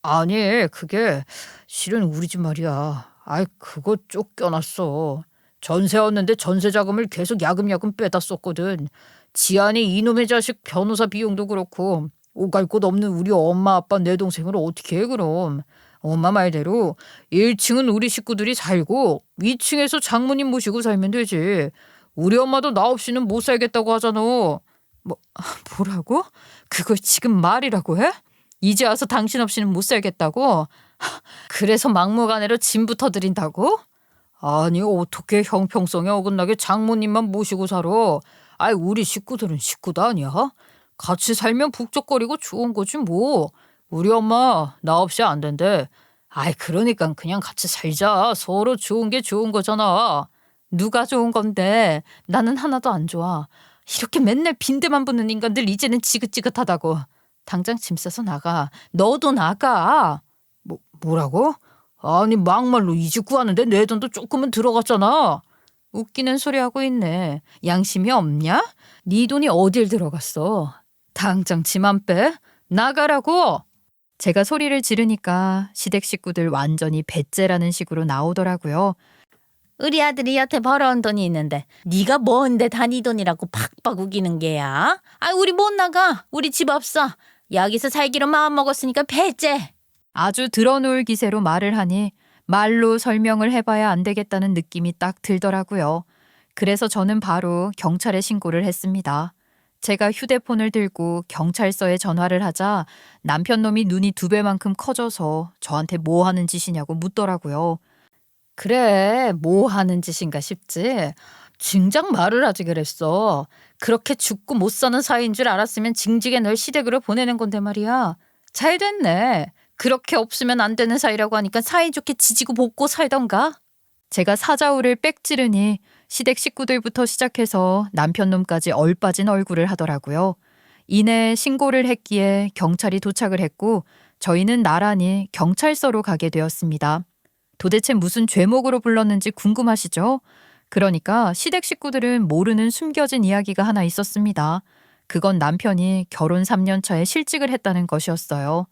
아니, 그게 실은 우리 집 말이야. 그거 쫓겨났어. 전세였는데 전세 자금을 계속 야금야금 빼다 썼거든. 지안이 이놈의 자식 변호사 비용도 그렇고 오갈 곳 없는 우리 엄마 아빠 내 동생을 어떻게 해 그럼. 엄마 말대로 1층은 우리 식구들이 살고 2층에서 장모님 모시고 살면 되지. 우리 엄마도 나 없이는 못 살겠다고 하잖아. 뭐라고? 그걸 지금 말이라고 해? 이제 와서 당신 없이는 못 살겠다고? 그래서 막무가내로 짐부터 드린다고? 아니, 어떻게 형평성에 어긋나게 장모님만 모시고 살아? 우리 식구들은 식구도 아니야? 같이 살면 북적거리고 좋은 거지 뭐. 우리 엄마 나 없이 안 된대. 그러니까 그냥 같이 살자. 서로 좋은 게 좋은 거잖아. 누가 좋은 건데? 나는 하나도 안 좋아. 이렇게 맨날 빈대만 붙는 인간들 이제는 지긋지긋하다고. 당장 짐 싸서 나가. 너도 나가. 뭐라고? 아니, 막말로 이 집 구하는데 내 돈도 조금은 들어갔잖아. 웃기는 소리 하고 있네. 양심이 없냐? 네 돈이 어딜 들어갔어? 당장 짐 안 빼? 나가라고! 제가 소리를 지르니까 시댁 식구들 완전히 배째라는 식으로 나오더라고요. 우리 아들이 여태 벌어온 돈이 있는데 네가 뭔데 다 네 돈이라고 팍팍 우기는 게야? 우리 못 나가. 우리 집 없어. 여기서 살기로 마음먹었으니까 배째. 아주 드러누울 기세로 말을 하니 말로 설명을 해봐야 안 되겠다는 느낌이 딱 들더라고요. 그래서 저는 바로 경찰에 신고를 했습니다. 제가 휴대폰을 들고 경찰서에 전화를 하자 남편 놈이 눈이 2배만큼 커져서 저한테 뭐 하는 짓이냐고 묻더라고요. 그래, 뭐 하는 짓인가 싶지. 진작 말을 하지 그랬어. 그렇게 죽고 못 사는 사이인 줄 알았으면 징징에 널 시댁으로 보내는 건데 말이야. 잘 됐네. 그렇게 없으면 안 되는 사이라고 하니까 사이좋게 지지고 볶고 살던가. 제가 사자우를 빽 찌르니 시댁 식구들부터 시작해서 남편 놈까지 얼빠진 얼굴을 하더라고요. 이내 신고를 했기에 경찰이 도착을 했고 저희는 나란히 경찰서로 가게 되었습니다. 도대체 무슨 죄목으로 불렀는지 궁금하시죠? 그러니까 시댁 식구들은 모르는 숨겨진 이야기가 하나 있었습니다. 그건 남편이 결혼 3년 차에 실직을 했다는 것이었어요.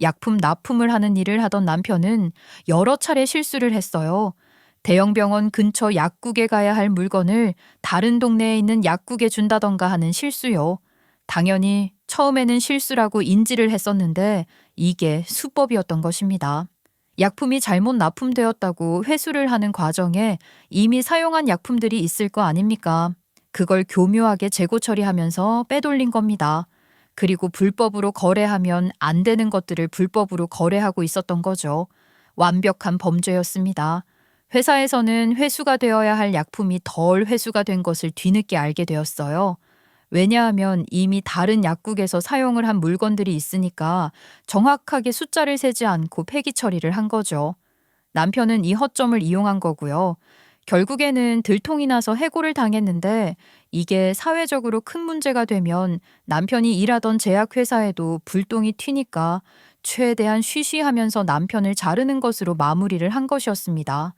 약품 납품을 하는 일을 하던 남편은 여러 차례 실수를 했어요. 대형 병원 근처 약국에 가야 할 물건을 다른 동네에 있는 약국에 준다던가 하는 실수요. 당연히 처음에는 실수라고 인지를 했었는데 이게 수법이었던 것입니다. 약품이 잘못 납품되었다고 회수를 하는 과정에 이미 사용한 약품들이 있을 거 아닙니까? 그걸 교묘하게 재고 처리하면서 빼돌린 겁니다. 그리고 불법으로 거래하면 안 되는 것들을 불법으로 거래하고 있었던 거죠. 완벽한 범죄였습니다. 회사에서는 회수가 되어야 할 약품이 덜 회수가 된 것을 뒤늦게 알게 되었어요. 왜냐하면 이미 다른 약국에서 사용을 한 물건들이 있으니까 정확하게 숫자를 세지 않고 폐기 처리를 한 거죠. 남편은 이 허점을 이용한 거고요. 결국에는 들통이 나서 해고를 당했는데 이게 사회적으로 큰 문제가 되면 남편이 일하던 제약회사에도 불똥이 튀니까 최대한 쉬쉬하면서 남편을 자르는 것으로 마무리를 한 것이었습니다.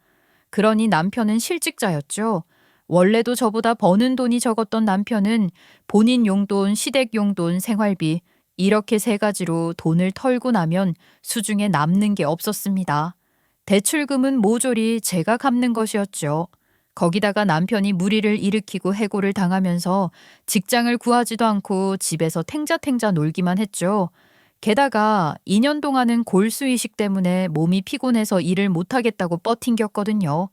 그러니 남편은 실직자였죠. 원래도 저보다 버는 돈이 적었던 남편은 본인 용돈, 시댁 용돈, 생활비 이렇게 3가지로 돈을 털고 나면 수중에 남는 게 없었습니다. 대출금은 모조리 제가 갚는 것이었죠. 거기다가 남편이 무리를 일으키고 해고를 당하면서 직장을 구하지도 않고 집에서 탱자탱자 놀기만 했죠. 게다가 2년 동안은 골수 이식 때문에 몸이 피곤해서 일을 못하겠다고 뻗팅겼거든요.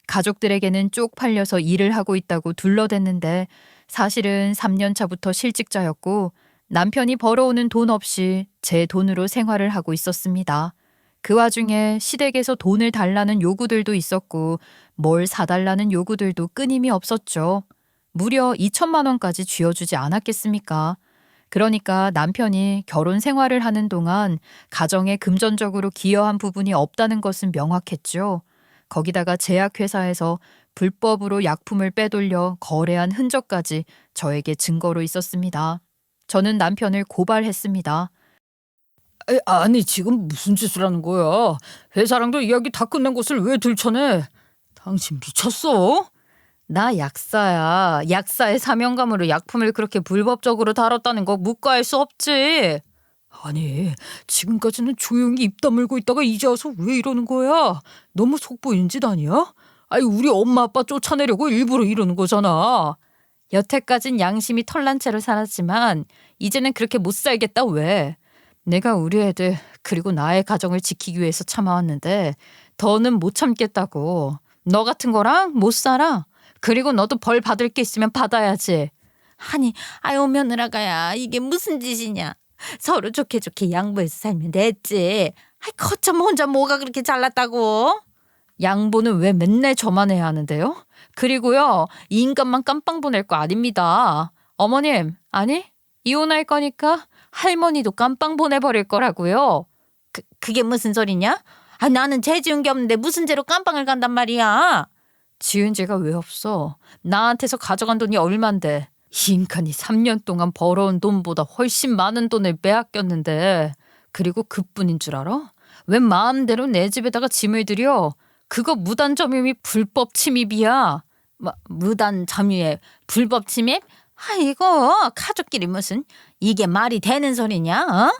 가족들에게는 쪽팔려서 일을 하고 있다고 둘러댔는데 사실은 3년 차부터 실직자였고 남편이 벌어오는 돈 없이 제 돈으로 생활을 하고 있었습니다. 그 와중에 시댁에서 돈을 달라는 요구들도 있었고 뭘 사달라는 요구들도 끊임이 없었죠. 무려 2천만 원까지 쥐어주지 않았겠습니까? 그러니까 남편이 결혼 생활을 하는 동안 가정에 금전적으로 기여한 부분이 없다는 것은 명확했죠. 거기다가 제약회사에서 불법으로 약품을 빼돌려 거래한 흔적까지 저에게 증거로 있었습니다. 저는 남편을 고발했습니다. 아니 지금 무슨 짓을 하는 거야? 회사랑도 이야기 다 끝낸 것을 왜 들춰내? 당신 미쳤어? 나 약사야. 약사의 사명감으로 약품을 그렇게 불법적으로 다뤘다는 거 묵과할 수 없지. 아니 지금까지는 조용히 입 다물고 있다가 이제 와서 왜 이러는 거야? 너무 속보인 짓 아니야? 아니 우리 엄마 아빠 쫓아내려고 일부러 이러는 거잖아. 여태까진 양심이 털난 채로 살았지만 이제는 그렇게 못 살겠다 왜? 내가 우리 애들 그리고 나의 가정을 지키기 위해서 참아왔는데 더는 못 참겠다고. 너 같은 거랑 못 살아. 그리고 너도 벌 받을 게 있으면 받아야지. 아니, 아유 며느라가야 이게 무슨 짓이냐. 서로 좋게 좋게 양보해서 살면 됐지. 아이 거참 혼자 뭐가 그렇게 잘났다고. 양보는 왜 맨날 저만 해야 하는데요? 그리고요, 이 인간만 깜빵 보낼 거 아닙니다. 어머님, 아니, 이혼할 거니까 할머니도 깜빵 보내버릴 거라고요. 그게 무슨 소리냐? 아 나는 죄 지은 게 없는데 무슨 죄로 깜빵을 간단 말이야. 지은 죄가 왜 없어? 나한테서 가져간 돈이 얼만데. 이 인간이 3년 동안 벌어온 돈보다 훨씬 많은 돈을 빼앗겼는데. 그리고 그뿐인 줄 알아? 웬 마음대로 내 집에다가 짐을 들여? 그거 무단 점유미 불법 침입이야. 무단 점유에 불법 침입? 아이고 가족끼리 무슨 이게 말이 되는 소리냐? 어?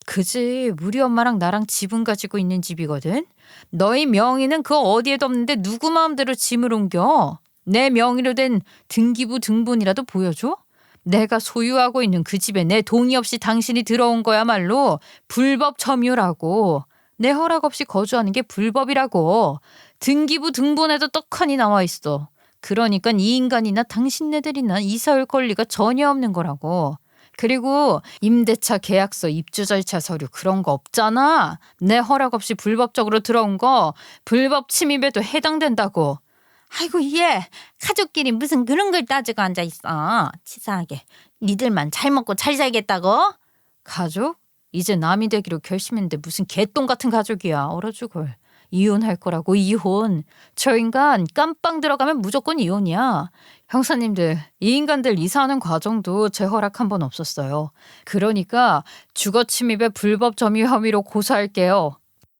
그지, 우리 엄마랑 나랑 지분 가지고 있는 집이거든. 너희 명의는 그 어디에도 없는데 누구 마음대로 짐을 옮겨? 내 명의로 된 등기부 등본이라도 보여줘? 내가 소유하고 있는 그 집에 내 동의 없이 당신이 들어온 거야말로 불법 점유라고. 내 허락 없이 거주하는 게 불법이라고. 등기부 등본에도 떡하니 나와 있어. 그러니까 이 인간이나 당신네들이나 이사 올 권리가 전혀 없는 거라고. 그리고 임대차 계약서 입주 절차 서류 그런 거 없잖아. 내 허락 없이 불법적으로 들어온 거 불법 침입에도 해당된다고. 아이고 얘 가족끼리 무슨 그런 걸 따지고 앉아있어. 치사하게. 니들만 잘 먹고 잘 살겠다고? 가족? 이제 남이 되기로 결심했는데 무슨 개똥 같은 가족이야. 얼어 죽을. 이혼할 거라고. 이혼. 저 인간 깜빵 들어가면 무조건 이혼이야. 형사님들, 이 인간들 이사하는 과정도 제 허락 한 번 없었어요. 그러니까 주거 침입의 불법 점유 혐의로 고소할게요.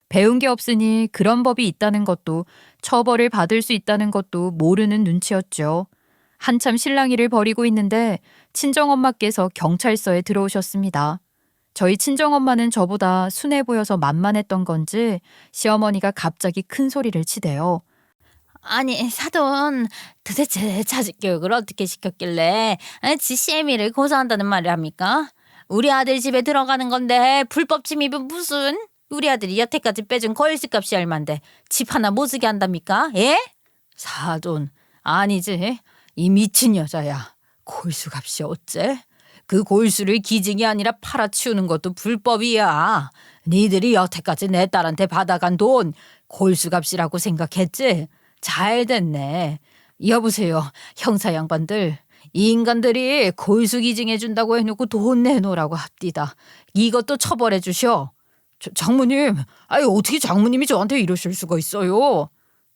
배운 게 없으니 그런 법이 있다는 것도 처벌을 받을 수 있다는 것도 모르는 눈치였죠. 한참 실랑이를 벌이고 있는데 친정엄마께서 경찰서에 들어오셨습니다. 저희 친정엄마는 저보다 순해 보여서 만만했던 건지 시어머니가 갑자기 큰 소리를 치대요. 아니 사돈 도대체 자식교육을 어떻게 시켰길래 지 시애미를 고소한다는 말을 합니까? 우리 아들 집에 들어가는 건데 불법 침입은 무슨? 우리 아들이 여태까지 빼준 골수값이 얼만데 집 하나 못 쓰게 한답니까? 예? 사돈, 아니지. 이 미친 여자야. 골수값이 어째? 그 골수를 기증이 아니라 팔아치우는 것도 불법이야. 니들이 여태까지 내 딸한테 받아간 돈 골수값이라고 생각했지? 잘 됐네. 여보세요, 형사 양반들. 이 인간들이 골수 기증해준다고 해놓고 돈 내놓으라고 합디다. 이것도 처벌해 주셔. 장모님, 아니 어떻게 장모님이 저한테 이러실 수가 있어요?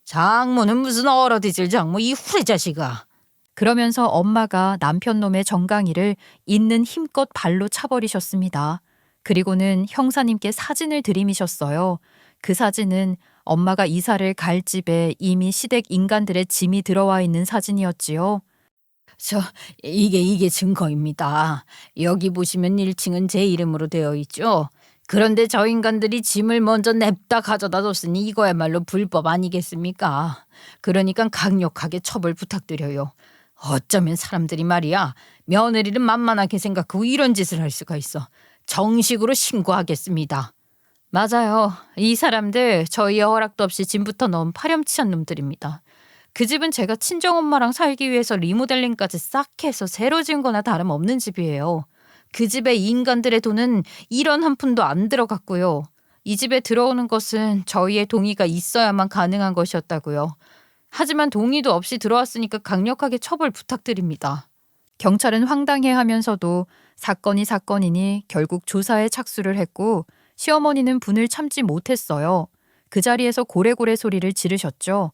장모는 무슨 얼어디질 장모, 이 후레 자식아. 그러면서 엄마가 남편 놈의 정강이를 있는 힘껏 발로 차버리셨습니다. 그리고는 형사님께 사진을 들이미셨어요. 그 사진은 엄마가 이사를 갈 집에 이미 시댁 인간들의 짐이 들어와 있는 사진이었지요. 이게 증거입니다. 여기 보시면 1층은 제 이름으로 되어 있죠. 그런데 저 인간들이 짐을 먼저 냅다 가져다 뒀으니 이거야말로 불법 아니겠습니까? 그러니까 강력하게 처벌 부탁드려요. 어쩌면 사람들이 말이야 며느리를 만만하게 생각하고 이런 짓을 할 수가 있어. 정식으로 신고하겠습니다. 맞아요. 이 사람들 저희의 허락도 없이 짐부터 넣은 파렴치한 놈들입니다. 그 집은 제가 친정엄마랑 살기 위해서 리모델링까지 싹 해서 새로 지은 거나 다름없는 집이에요. 그 집에 인간들의 돈은 1원 한 푼도 안 들어갔고요. 이 집에 들어오는 것은 저희의 동의가 있어야만 가능한 것이었다고요. 하지만 동의도 없이 들어왔으니까 강력하게 처벌 부탁드립니다. 경찰은 황당해하면서도 사건이 사건이니 결국 조사에 착수를 했고 시어머니는 분을 참지 못했어요. 그 자리에서 고래고래 소리를 지르셨죠.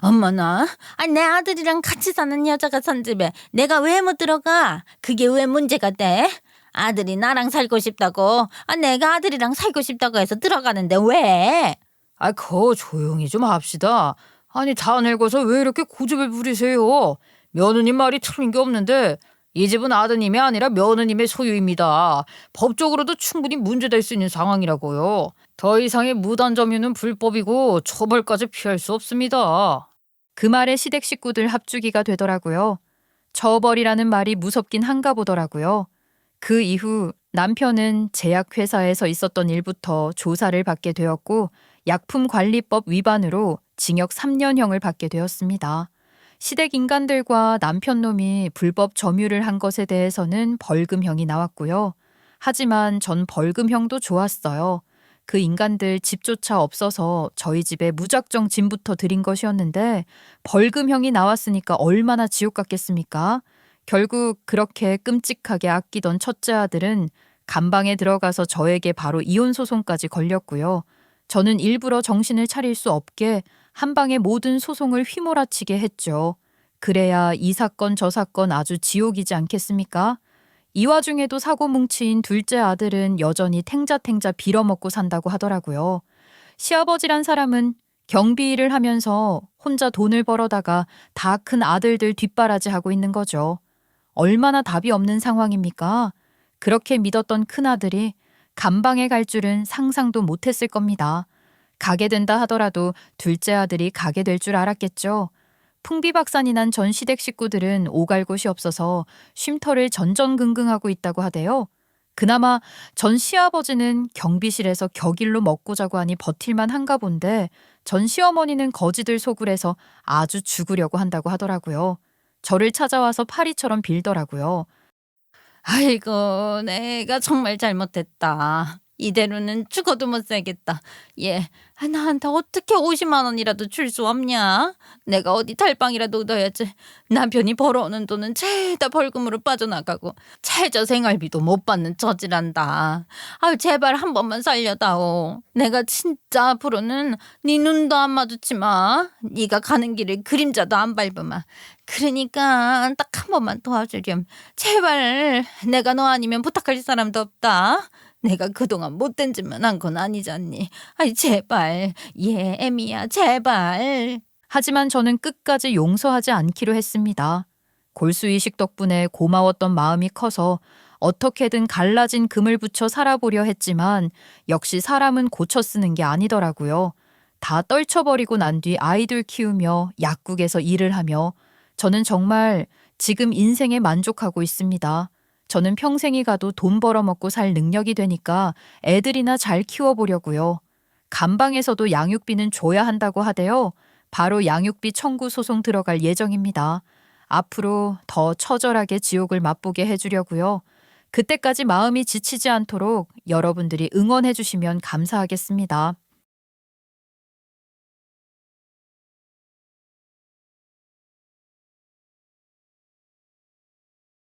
엄마나 내 아들이랑 같이 사는 여자가 산 집에 내가 왜 못 들어가? 그게 왜 문제가 돼? 아들이 나랑 살고 싶다고 내가 아들이랑 살고 싶다고 해서 들어가는데 왜? 거 조용히 좀 합시다. 아니 다 늙어서 왜 이렇게 고집을 부리세요? 며느님 말이 틀린 게 없는데 이 집은 아드님이 아니라 며느님의 소유입니다. 법적으로도 충분히 문제될 수 있는 상황이라고요. 더 이상의 무단 점유는 불법이고 처벌까지 피할 수 없습니다. 그 말에 시댁 식구들 합주기가 되더라고요. 처벌이라는 말이 무섭긴 한가 보더라고요. 그 이후 남편은 제약회사에서 있었던 일부터 조사를 받게 되었고 약품관리법 위반으로 징역 3년형을 받게 되었습니다. 시댁 인간들과 남편 놈이 불법 점유를 한 것에 대해서는 벌금형이 나왔고요. 하지만 전 벌금형도 좋았어요. 그 인간들 집조차 없어서 저희 집에 무작정 짐부터 들인 것이었는데 벌금형이 나왔으니까 얼마나 지옥 같겠습니까? 결국 그렇게 끔찍하게 아끼던 첫째 아들은 감방에 들어가서 저에게 바로 이혼 소송까지 걸렸고요. 저는 일부러 정신을 차릴 수 없게 한 방에 모든 소송을 휘몰아치게 했죠. 그래야 이 사건 저 사건 아주 지옥이지 않겠습니까? 이 와중에도 사고뭉치인 둘째 아들은 여전히 탱자탱자 빌어먹고 산다고 하더라고요. 시아버지란 사람은 경비 일을 하면서 혼자 돈을 벌어다가 다 큰 아들들 뒷바라지하고 있는 거죠. 얼마나 답이 없는 상황입니까? 그렇게 믿었던 큰아들이 감방에 갈 줄은 상상도 못했을 겁니다. 가게 된다 하더라도 둘째 아들이 가게 될 줄 알았겠죠. 풍비박산이 난 전 시댁 식구들은 오갈 곳이 없어서 쉼터를 전전긍긍하고 있다고 하대요. 그나마 전 시아버지는 경비실에서 격일로 먹고 자고 하니 버틸만 한가 본데 전 시어머니는 거지들 속을 해서 아주 죽으려고 한다고 하더라고요. 저를 찾아와서 파리처럼 빌더라고요. 아이고, 내가 정말 잘못했다. 이대로는 죽어도 못 살겠다. 얘, 나한테 어떻게 50만 원이라도 줄 수 없냐? 내가 어디 달방이라도 넣어야지. 남편이 벌어오는 돈은 죄다 벌금으로 빠져나가고 최저 생활비도 못 받는 처지란다. 아유, 제발 한 번만 살려다오. 내가 진짜 앞으로는 네 눈도 안 마주치 마. 네가 가는 길을 그림자도 안 밟으마. 그러니까 딱 한 번만 도와주렴. 제발, 내가 너 아니면 부탁할 사람도 없다. 내가 그동안 못된 짓만 한 건 아니잖니. 아이, 제발. 예, 애미야, 제발. 하지만 저는 끝까지 용서하지 않기로 했습니다. 골수이식 덕분에 고마웠던 마음이 커서 어떻게든 갈라진 금을 붙여 살아보려 했지만 역시 사람은 고쳐 쓰는 게 아니더라고요. 다 떨쳐버리고 난 뒤 아이들 키우며 약국에서 일을 하며 저는 정말 지금 인생에 만족하고 있습니다. 저는 평생이 가도 돈 벌어먹고 살 능력이 되니까 애들이나 잘 키워보려고요. 감방에서도 양육비는 줘야 한다고 하대요. 바로 양육비 청구 소송 들어갈 예정입니다. 앞으로 더 처절하게 지옥을 맛보게 해주려고요. 그때까지 마음이 지치지 않도록 여러분들이 응원해 주시면 감사하겠습니다.